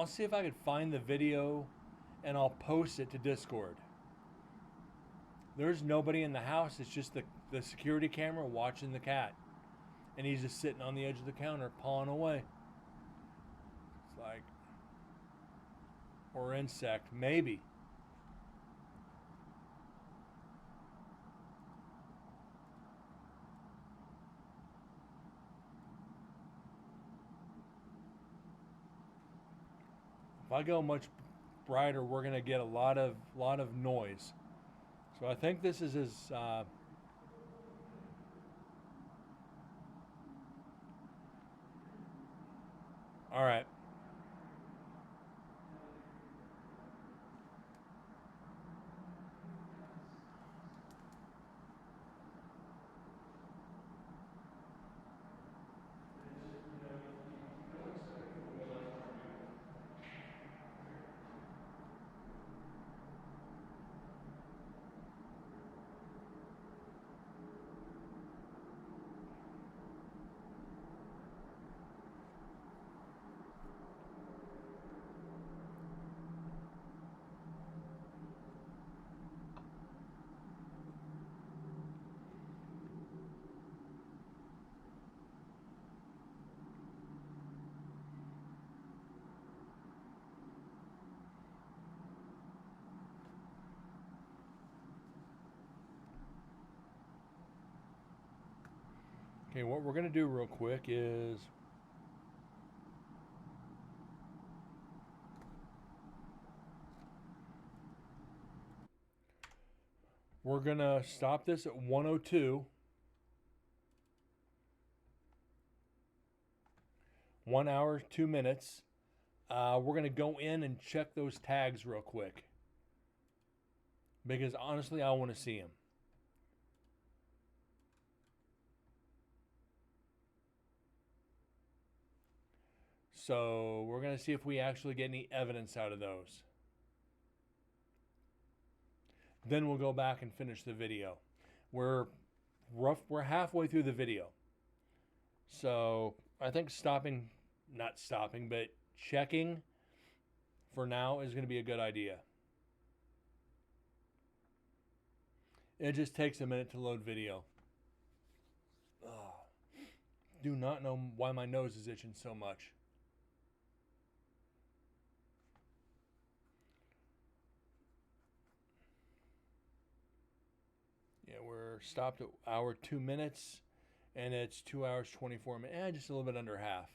[SPEAKER 2] see if I can find the video and I'll post it to Discord. There's nobody in the house. It's just the security camera watching the cat. And he's just sitting on the edge of the counter pawing away. It's like, or insect, maybe. If I go much brighter, we're gonna get a lot of noise. So I think this is his. All right. Okay, what we're gonna do real quick is we're gonna stop this at 102. 1 hour, 2 minutes. We're gonna go in and check those tags real quick because honestly, I want to see them. So we're gonna see if we actually get any evidence out of those. Then we'll go back and finish the video. We're halfway through the video. So I think not stopping, but checking for now is going to be a good idea. It just takes a minute to load video. Do not know why my nose is itching so much. Yeah, we're stopped at hour 2 minutes, and it's 2 hours 24 minutes. Just a little bit under half.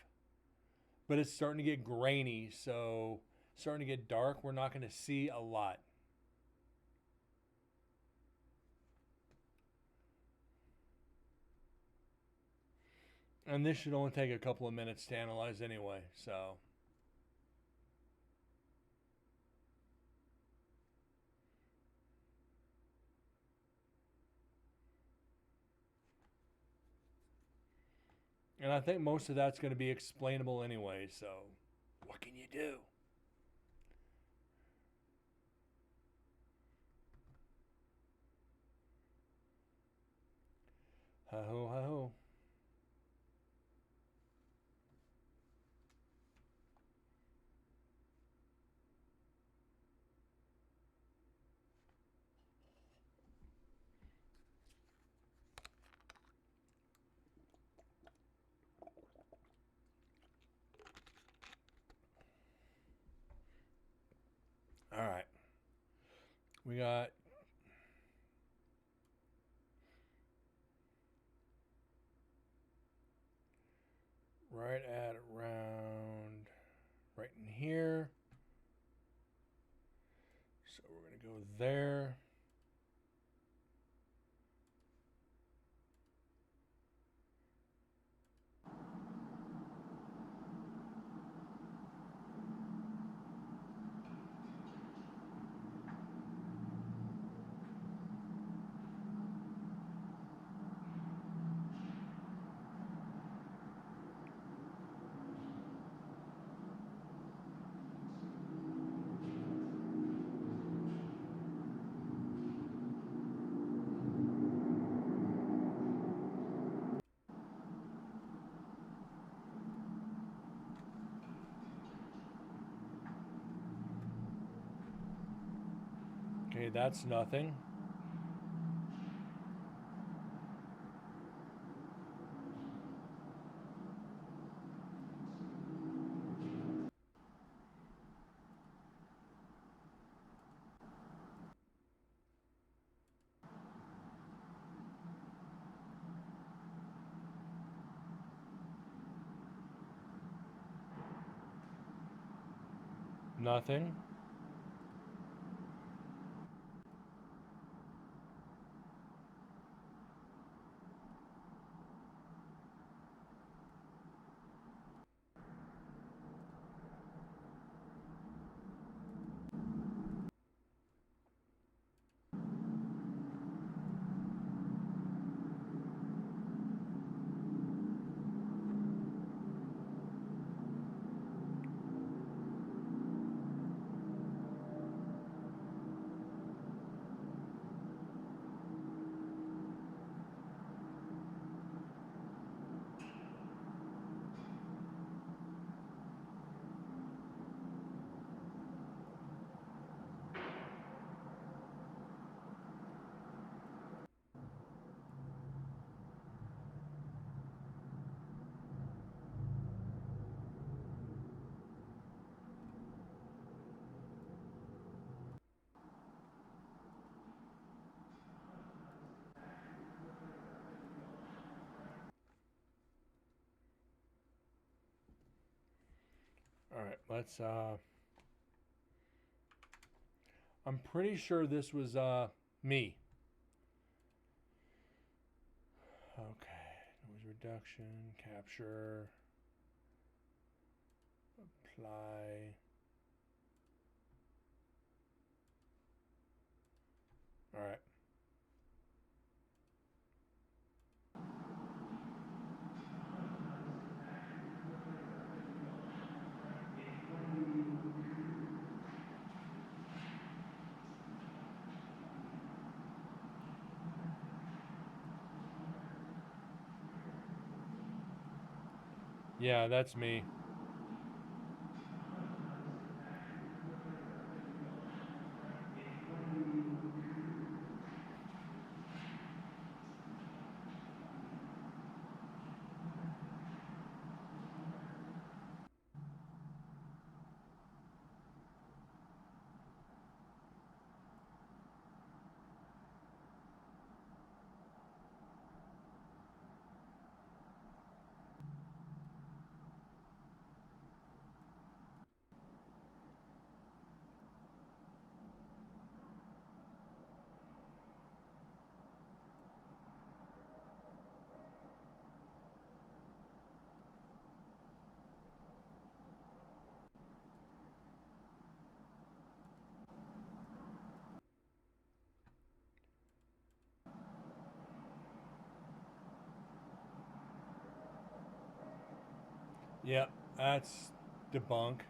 [SPEAKER 2] But it's starting to get grainy, so starting to get dark. We're not going to see a lot. And this should only take a couple of minutes to analyze anyway, so. And I think most of that's going to be explainable anyway, so what can you do? Ha-ho, ha-ho. All right. We got right at around right in here. So we're going to go there. Okay, that's nothing. Nothing. All right, let's I'm pretty sure this was me. Okay, noise reduction, capture, apply. All right. Yeah, that's me. Yep, that's debunk.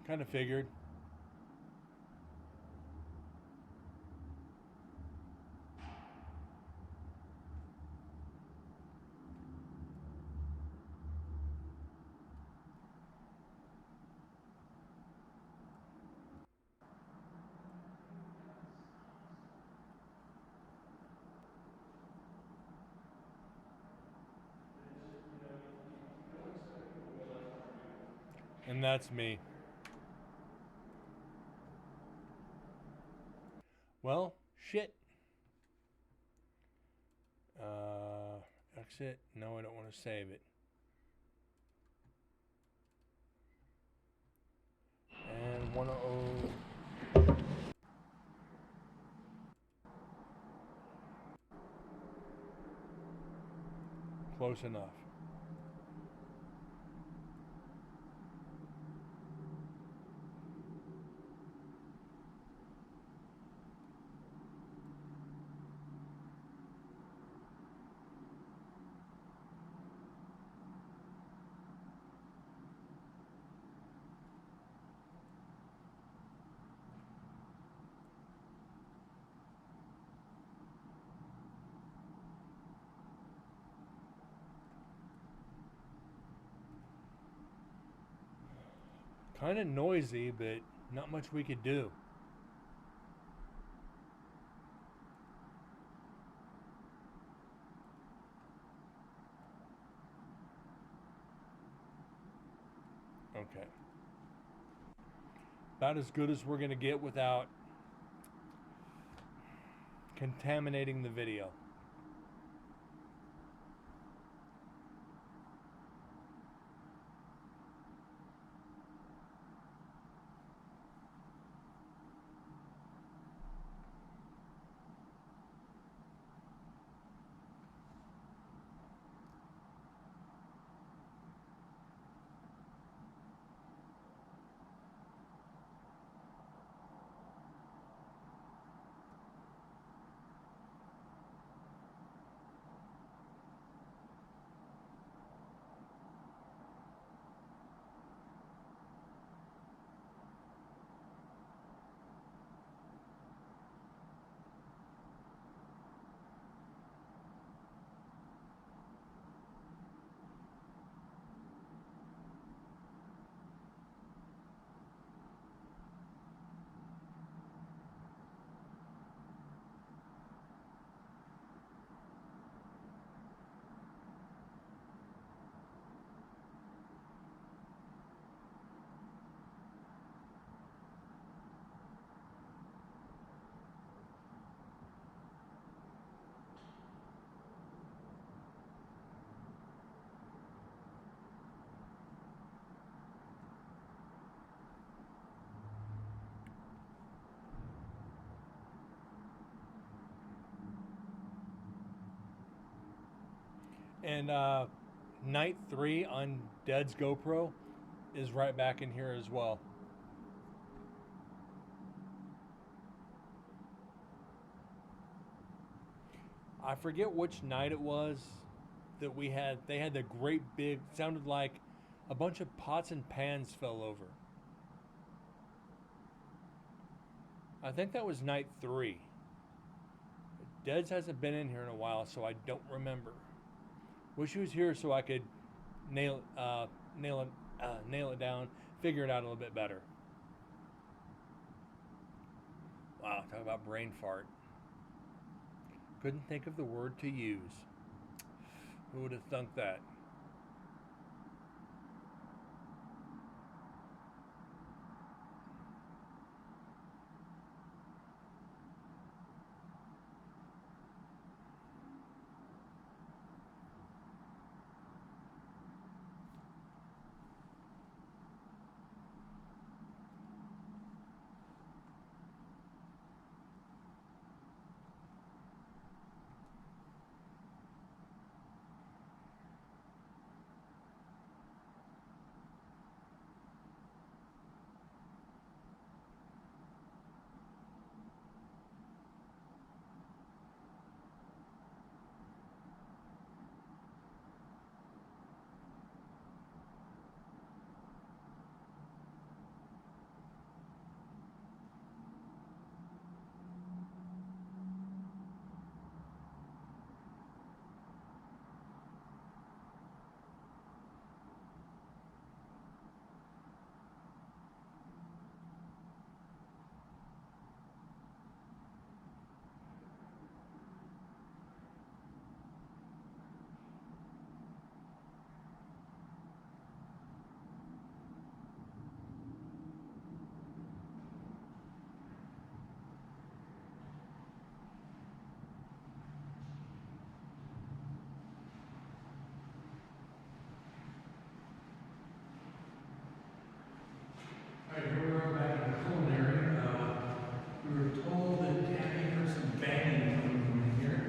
[SPEAKER 2] Kind of figured. And that's me. Well, shit. Exit. No, I don't want to save it. And 100. Close enough. Kind of noisy, but not much we could do. Okay. about as good as we're going to get without contaminating the video. And night 3 on Dead's GoPro is right back in here as well. I forget which night it was that they had the great big, sounded like a bunch of pots and pans fell over. I think that was night 3. Deads hasn't been in here in a while, so I don't remember. Wish he was here so I could nail it down, figure it out a little bit better. Wow, talk about brain fart. Couldn't think of the word to use. Who would have thunk that? Alright, here we are back in the culinary. We were told that Tammy heard some banging coming from in here.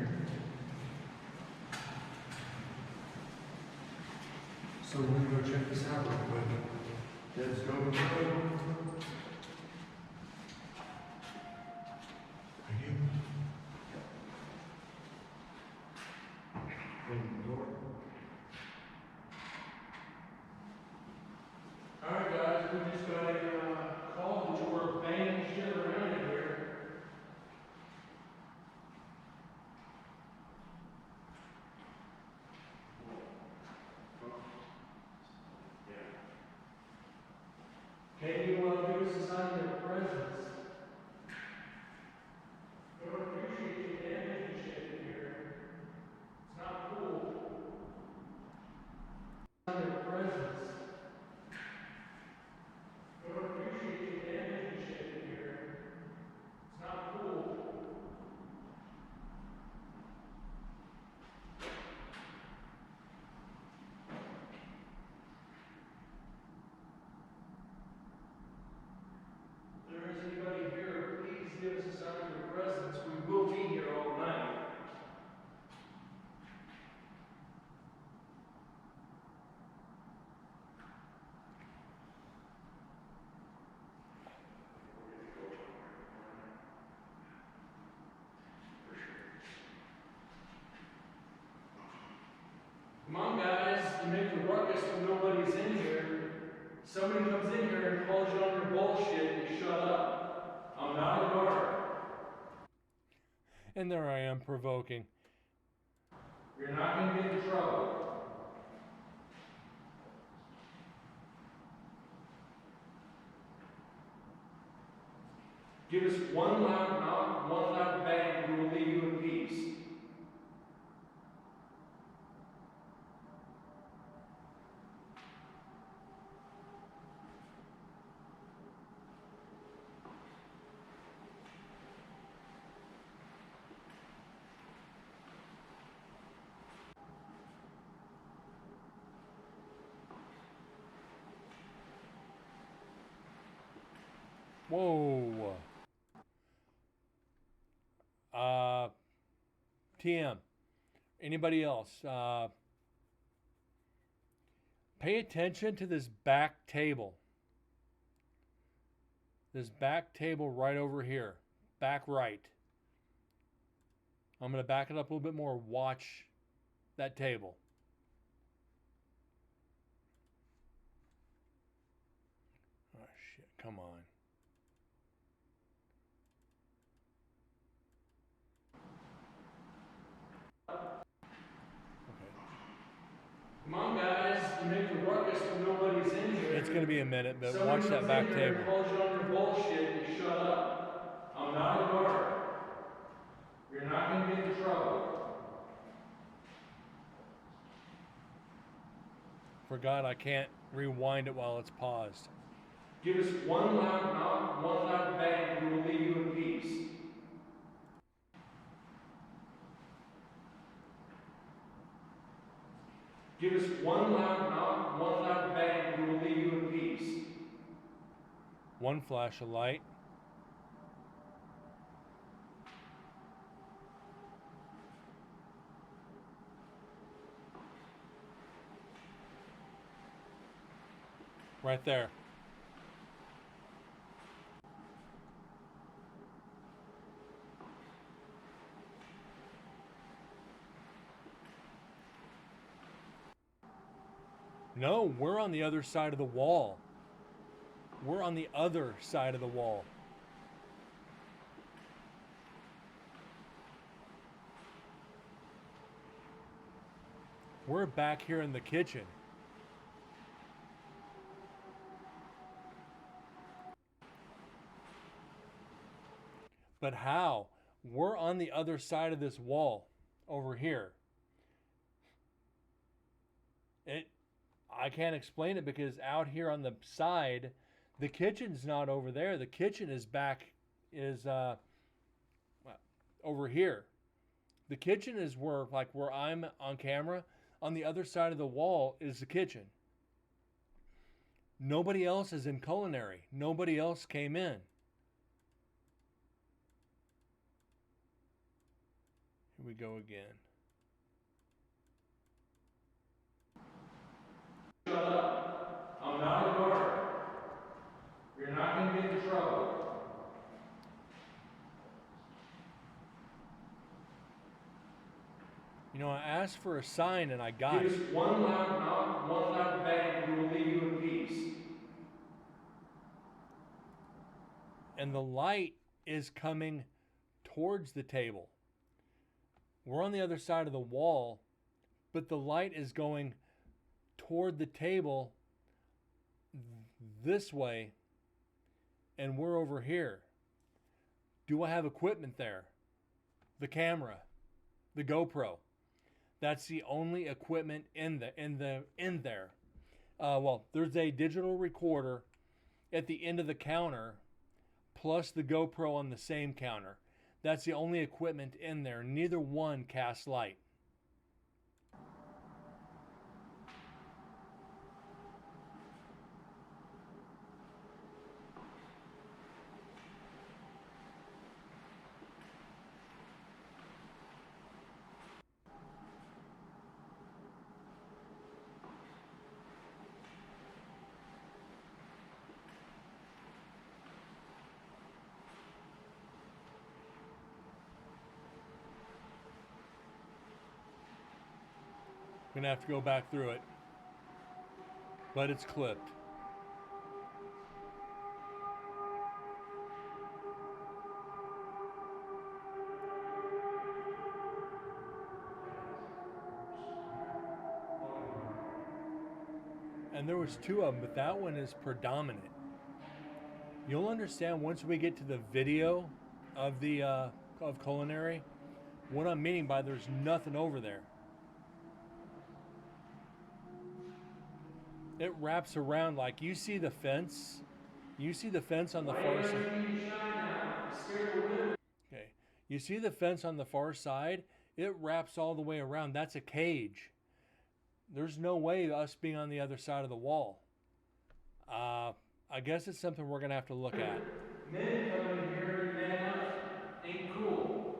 [SPEAKER 2] So we're gonna go check this out real quick. Let's go. Are you? Open the door. Alright guys, we just got a call that you were banging shit around in here. Katie, you want to give us a sign of your presence? We don't appreciate you damaging shit in here. It's not cool. Sign of your presence. We don't appreciate you damaging And there I am provoking. You're not going to get in trouble. Give us one loud knock, one loud bang, we will leave you in peace. Whoa. TM. Anybody else? Pay attention to this back table. This back table right over here. Back right. I'm going to back it up a little bit more. Watch that table. Oh, shit. Come on. Come on, guys, you make the ruckus when nobody's in here. It's going to be a minute, but watch that back table. Calls you on your bullshit, you shut up. I'm not a guard. You're not going to get in trouble. Forgot I can't rewind it while it's paused. Give us one loud knock, one loud bang, we will leave you in peace. Give us one loud knock, one loud bang, we will leave you in peace. One flash of light. Right there. No, we're on the other side of the wall. We're on the other side of the wall. We're back here in the kitchen. But how? We're on the other side of this wall over here. I can't explain it because out here on the side, the kitchen's not over there. The kitchen is over here. The kitchen is where I'm on camera. On the other side of the wall is the kitchen. Nobody else is in culinary. Nobody else came in. Here we go again. Shut up. I'm not a guard. You're not going to get in trouble. You know, I asked for a sign and I got it. Give us one loud knock, one loud bang, we will leave you in peace. And the light is coming towards the table. We're on the other side of the wall, but the light is going toward the table this way, and we're over here. Do I have equipment there? The camera, the GoPro. That's the only equipment in there. Well, there's a digital recorder at the end of the counter, plus the GoPro on the same counter. That's the only equipment in there. Neither one casts light. I'm gonna have to go back through it, but it's clipped. was two of them, but that one is predominant. You'll understand once we get to the video of the of culinary what I'm meaning by there's nothing over there. It wraps around like you see the fence. You see the fence on the far side. Okay. You see the fence on the far side? It wraps all the way around. That's a cage. There's no way us being on the other side of the wall. I guess it's something we're going to have to look at.
[SPEAKER 4] Men coming here and man up ain't cool.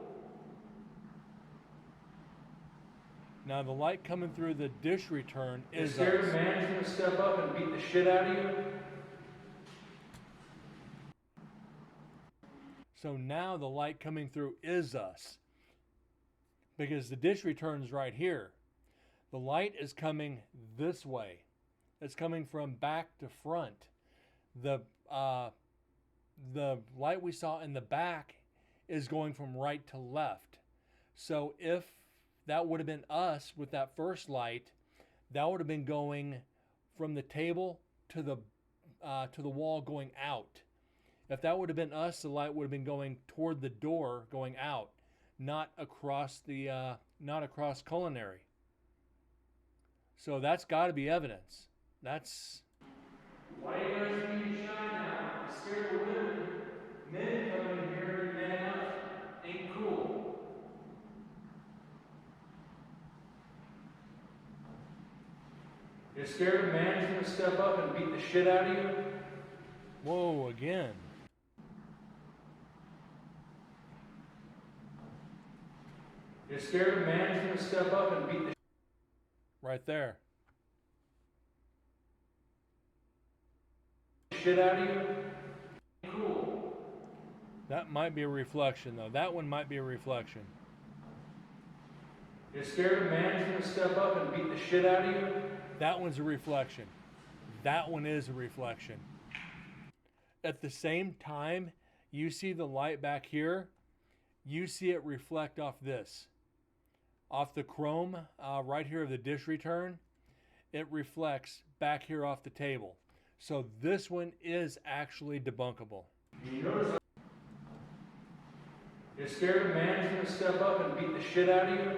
[SPEAKER 2] Now the light coming through the dish return
[SPEAKER 4] Is
[SPEAKER 2] is
[SPEAKER 4] scared
[SPEAKER 2] us.
[SPEAKER 4] man's gonna step up and beat the shit out of you?
[SPEAKER 2] So now the light coming through is us. Because the dish return is right here. The light is coming this way. It's coming from back to front. The light we saw in the back is going from right to left. So if that would have been us with that first light, that would have been going from the table to the wall going out. If that would have been us, the light would have been going toward the door going out, not across culinary. So that's got to be evidence. That's
[SPEAKER 4] Why you guys need to shine now? Scared of women. Men coming here and man up ain't cool. You're scared a man's gonna step up and beat the shit out of you?
[SPEAKER 2] whoa again.
[SPEAKER 4] You're scared a man's gonna step up and beat the
[SPEAKER 2] Right there.
[SPEAKER 4] shit out of you? Cool.
[SPEAKER 2] That might be a reflection though. That one might be a reflection.
[SPEAKER 4] You're scared a man's gonna step up and beat the shit out of you?
[SPEAKER 2] That one's a reflection. That one is a reflection. At the same time, you see the light back here. You see it reflect off this. Off the chrome right here of the dish return. It reflects back here off the table. So this one is actually debunkable.
[SPEAKER 4] You notice you're scared a man's gonna step up and beat the shit out of you?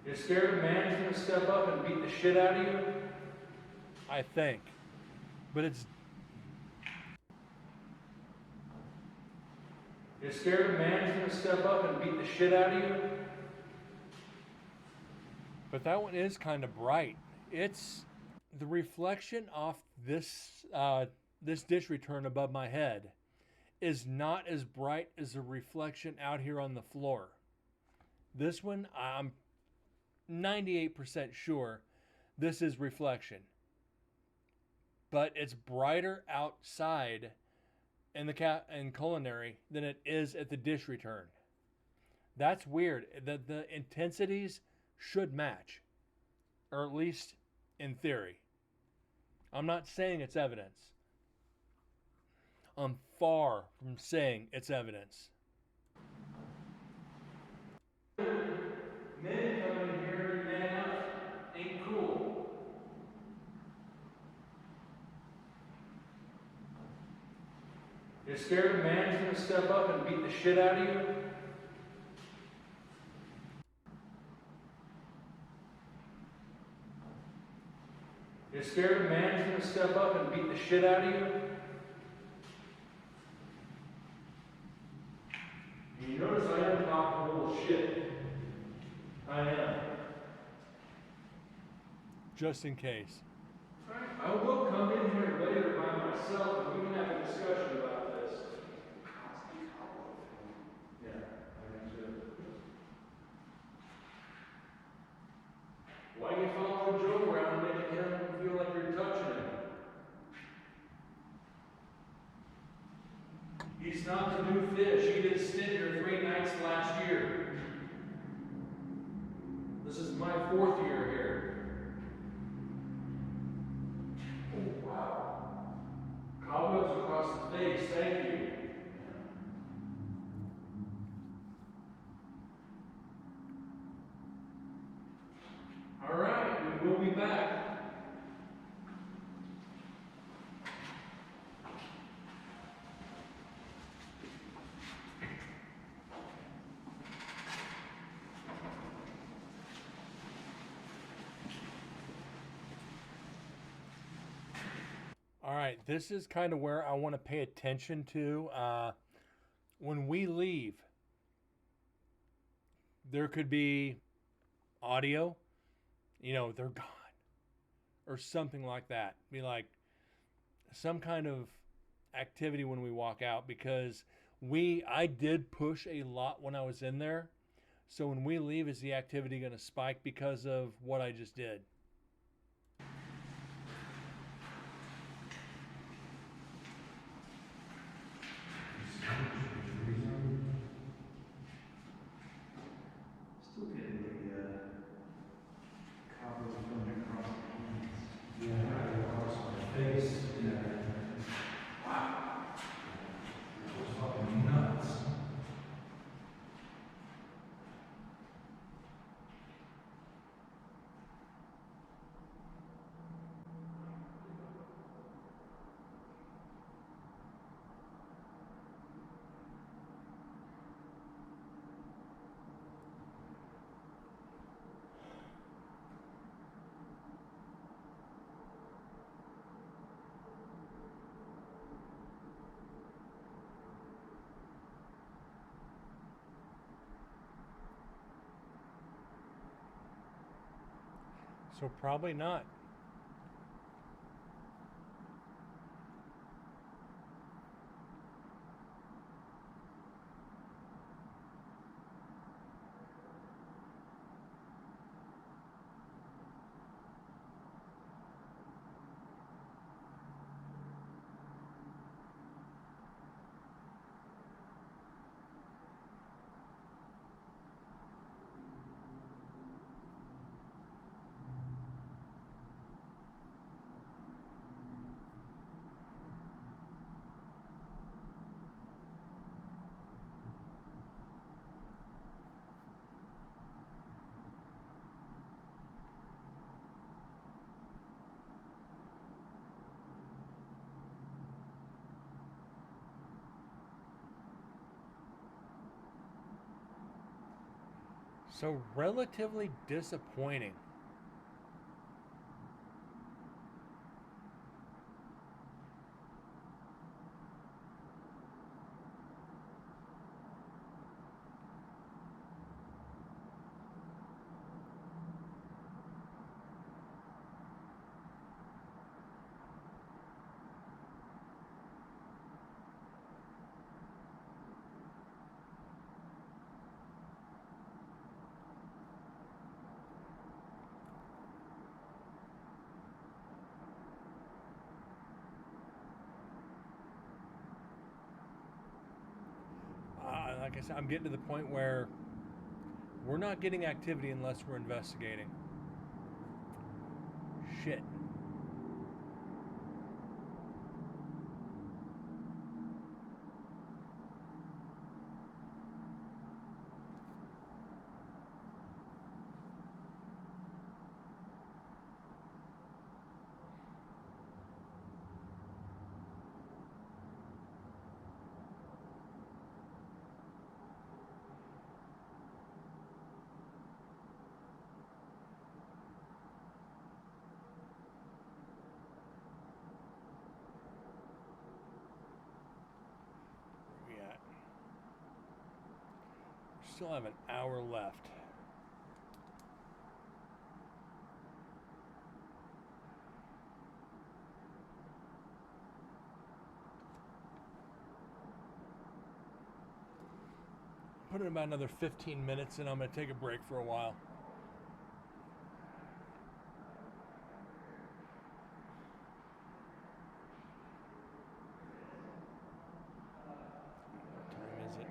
[SPEAKER 4] You're scared a man's gonna step up and beat the shit out of you?
[SPEAKER 2] I think. But it's
[SPEAKER 4] You're scared a man's gonna step up and beat the shit out of you?
[SPEAKER 2] But that one is kind of bright. It's the reflection off this this dish return above my head is not as bright as the reflection out here on the floor. This one, I'm 98% sure this is reflection. But it's brighter outside in in culinary than it is at the dish return. That's weird. The intensities should match, or at least in theory. I'm not saying it's evidence. I'm far from saying it's evidence.
[SPEAKER 4] Men coming here and man up ain't cool. You're scared a man's gonna step up and beat the shit out of you? You're scared a man's gonna step up and beat the shit out of you? You notice I am talking a little shit. I am.
[SPEAKER 2] Just in case.
[SPEAKER 4] I will come in here later by myself and we can have a discussion about this. Yeah, I think so. Why you following Joe around making him feel like you're touching him? He's not the new fish. He did stint here 3 nights last year. This is my 4th year here. Oh, wow. Cobwebs across the face, thank you. All right, we will be back.
[SPEAKER 2] All right, this is kind of where I want to pay attention to. When we leave, there could be audio, they're gone, or something like that. Be like some kind of activity when we walk out, because I did push a lot when I was in there. So when we leave, is the activity going to spike because of what I just did?
[SPEAKER 3] Still getting the cobwebs going across the hands.
[SPEAKER 2] So probably not. So relatively disappointing. Like I said, I'm getting to the point where we're not getting activity unless we're investigating. Shit. Where we at? We still have an hour left. Put in about another 15 minutes and I'm going to take a break for a while. What time is it?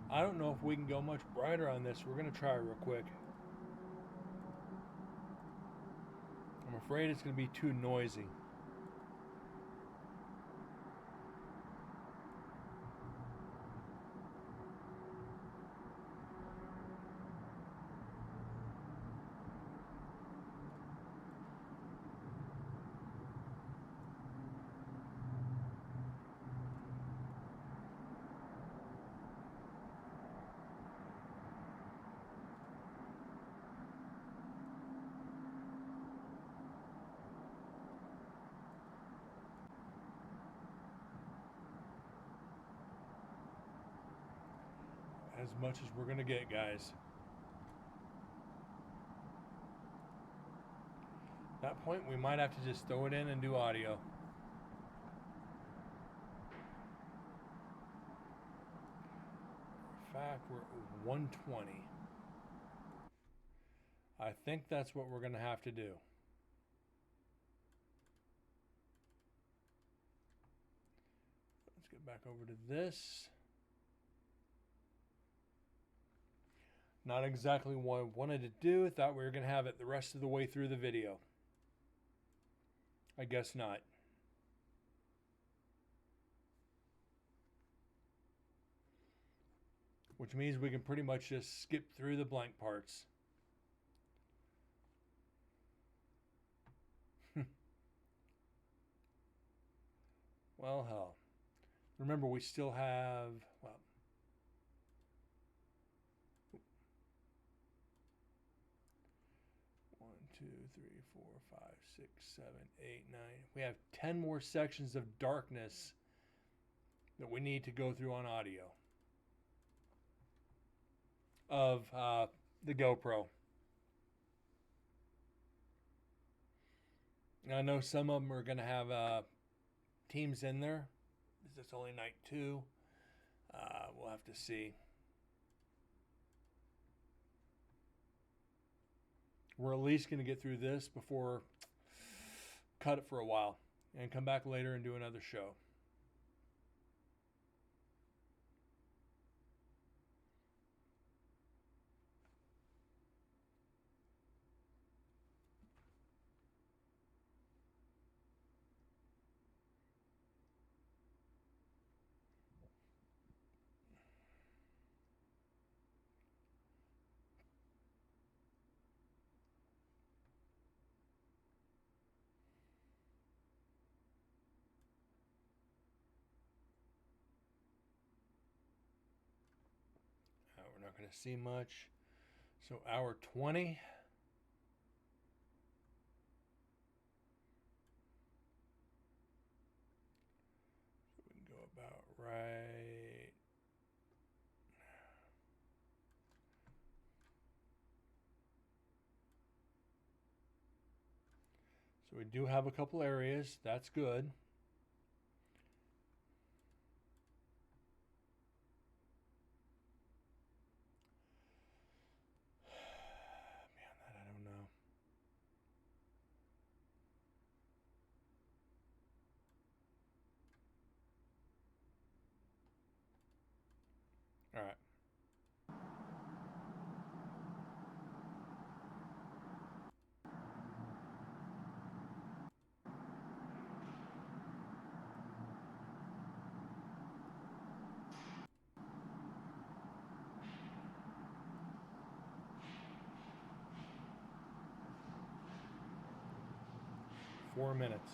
[SPEAKER 2] I don't know if we can go much brighter on this. We're going to try real quick. I'm afraid it's going to be too noisy. As much as we're going to get, guys. At that point, we might have to just throw it in and do audio. In fact, we're at 120. I think that's what we're going to have to do. Let's get back over to this. Not exactly what I wanted to do. Thought we were going to have it the rest of the way through the video. I guess not. Which means we can pretty much just skip through the blank parts. Well, hell. Remember, we still have, well, one, two, three, 4, 5, 6, 7, 8, 9. We have 10 more sections of darkness that we need to go through on audio of the GoPro. I know some of them are going to have teams in there. Is this only night 2? We'll have to see. We're at least going to get through this before cut it for a while and come back later and do another show. We're not going to see much. So hour 20. So we can go about right. So we do have a couple areas. That's good. All right. Four minutes.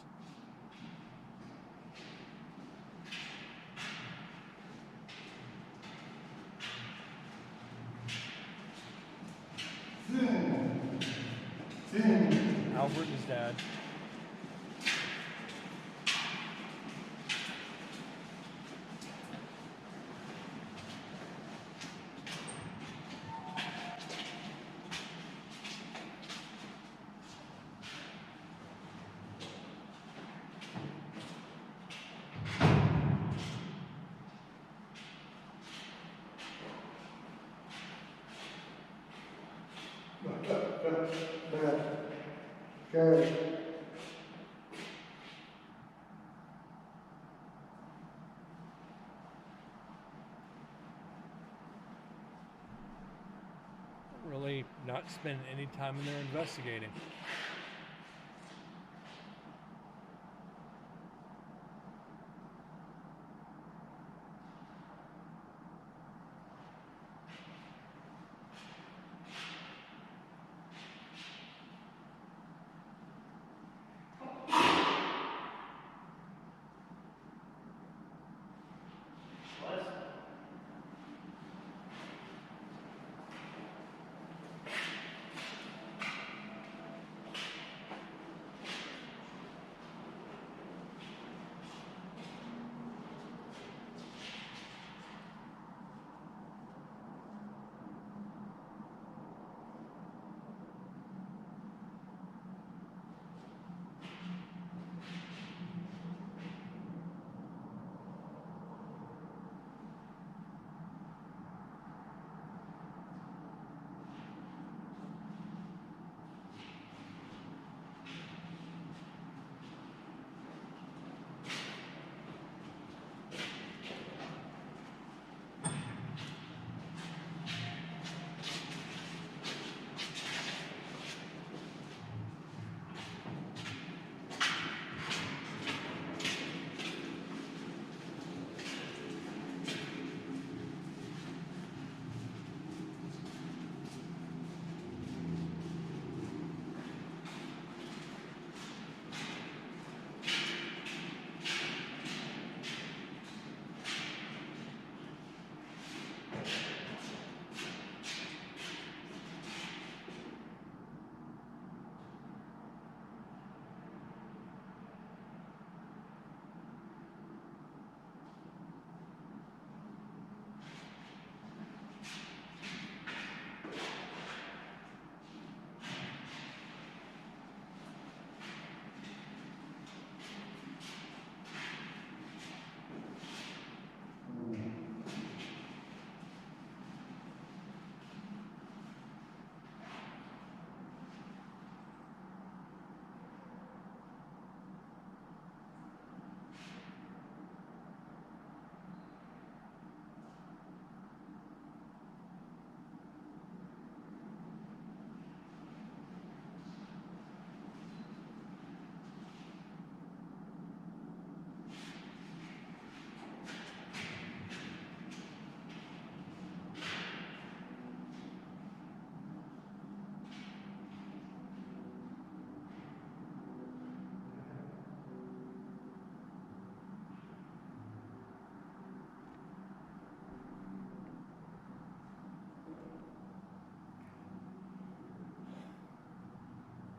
[SPEAKER 2] Albert and his dad.
[SPEAKER 5] Good.
[SPEAKER 2] me not spending any time in there investigating.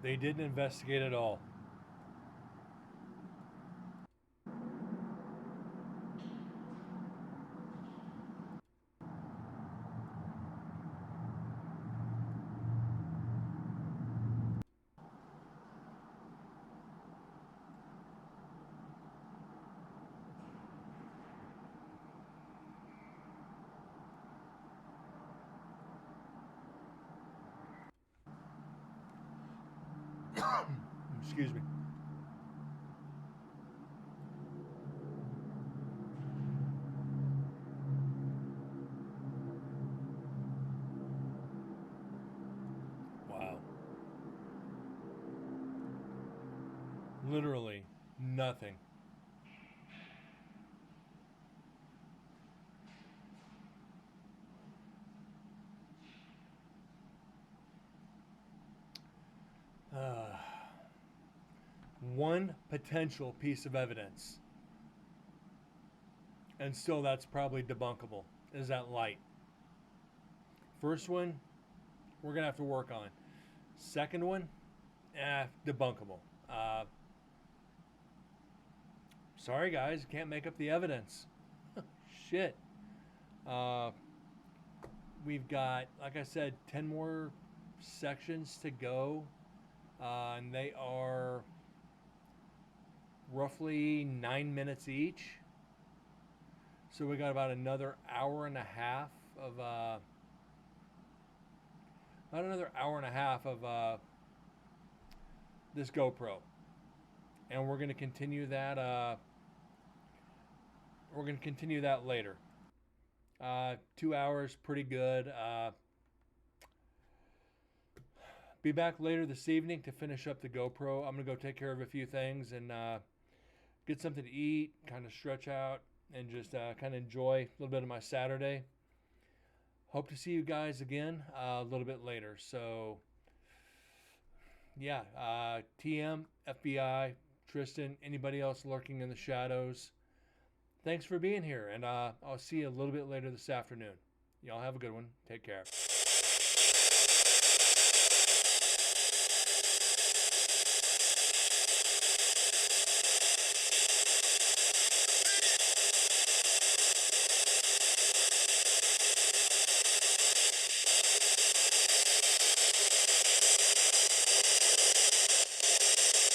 [SPEAKER 2] They didn't investigate at all. Excuse me. Wow. Literally nothing. One potential piece of evidence, and still that's probably debunkable, is that light. First one, we're going to have to work on. Second one, debunkable. Sorry guys, can't make up the evidence. Shit. We've got, like I said, 10 more sections to go, and they are roughly 9 minutes each. So we got about another hour and a half of this GoPro, and we're going to continue that. We're going to continue that later. 2 hours, pretty good. Be back later this evening to finish up the GoPro. I'm going to go take care of a few things and get something to eat, kind of stretch out, and just kind of enjoy a little bit of my Saturday. Hope to see you guys again a little bit later. So, yeah, TM, FBI, Tristan, anybody else lurking in the shadows, thanks for being here, and I'll see you a little bit later this afternoon. Y'all have a good one. Take care.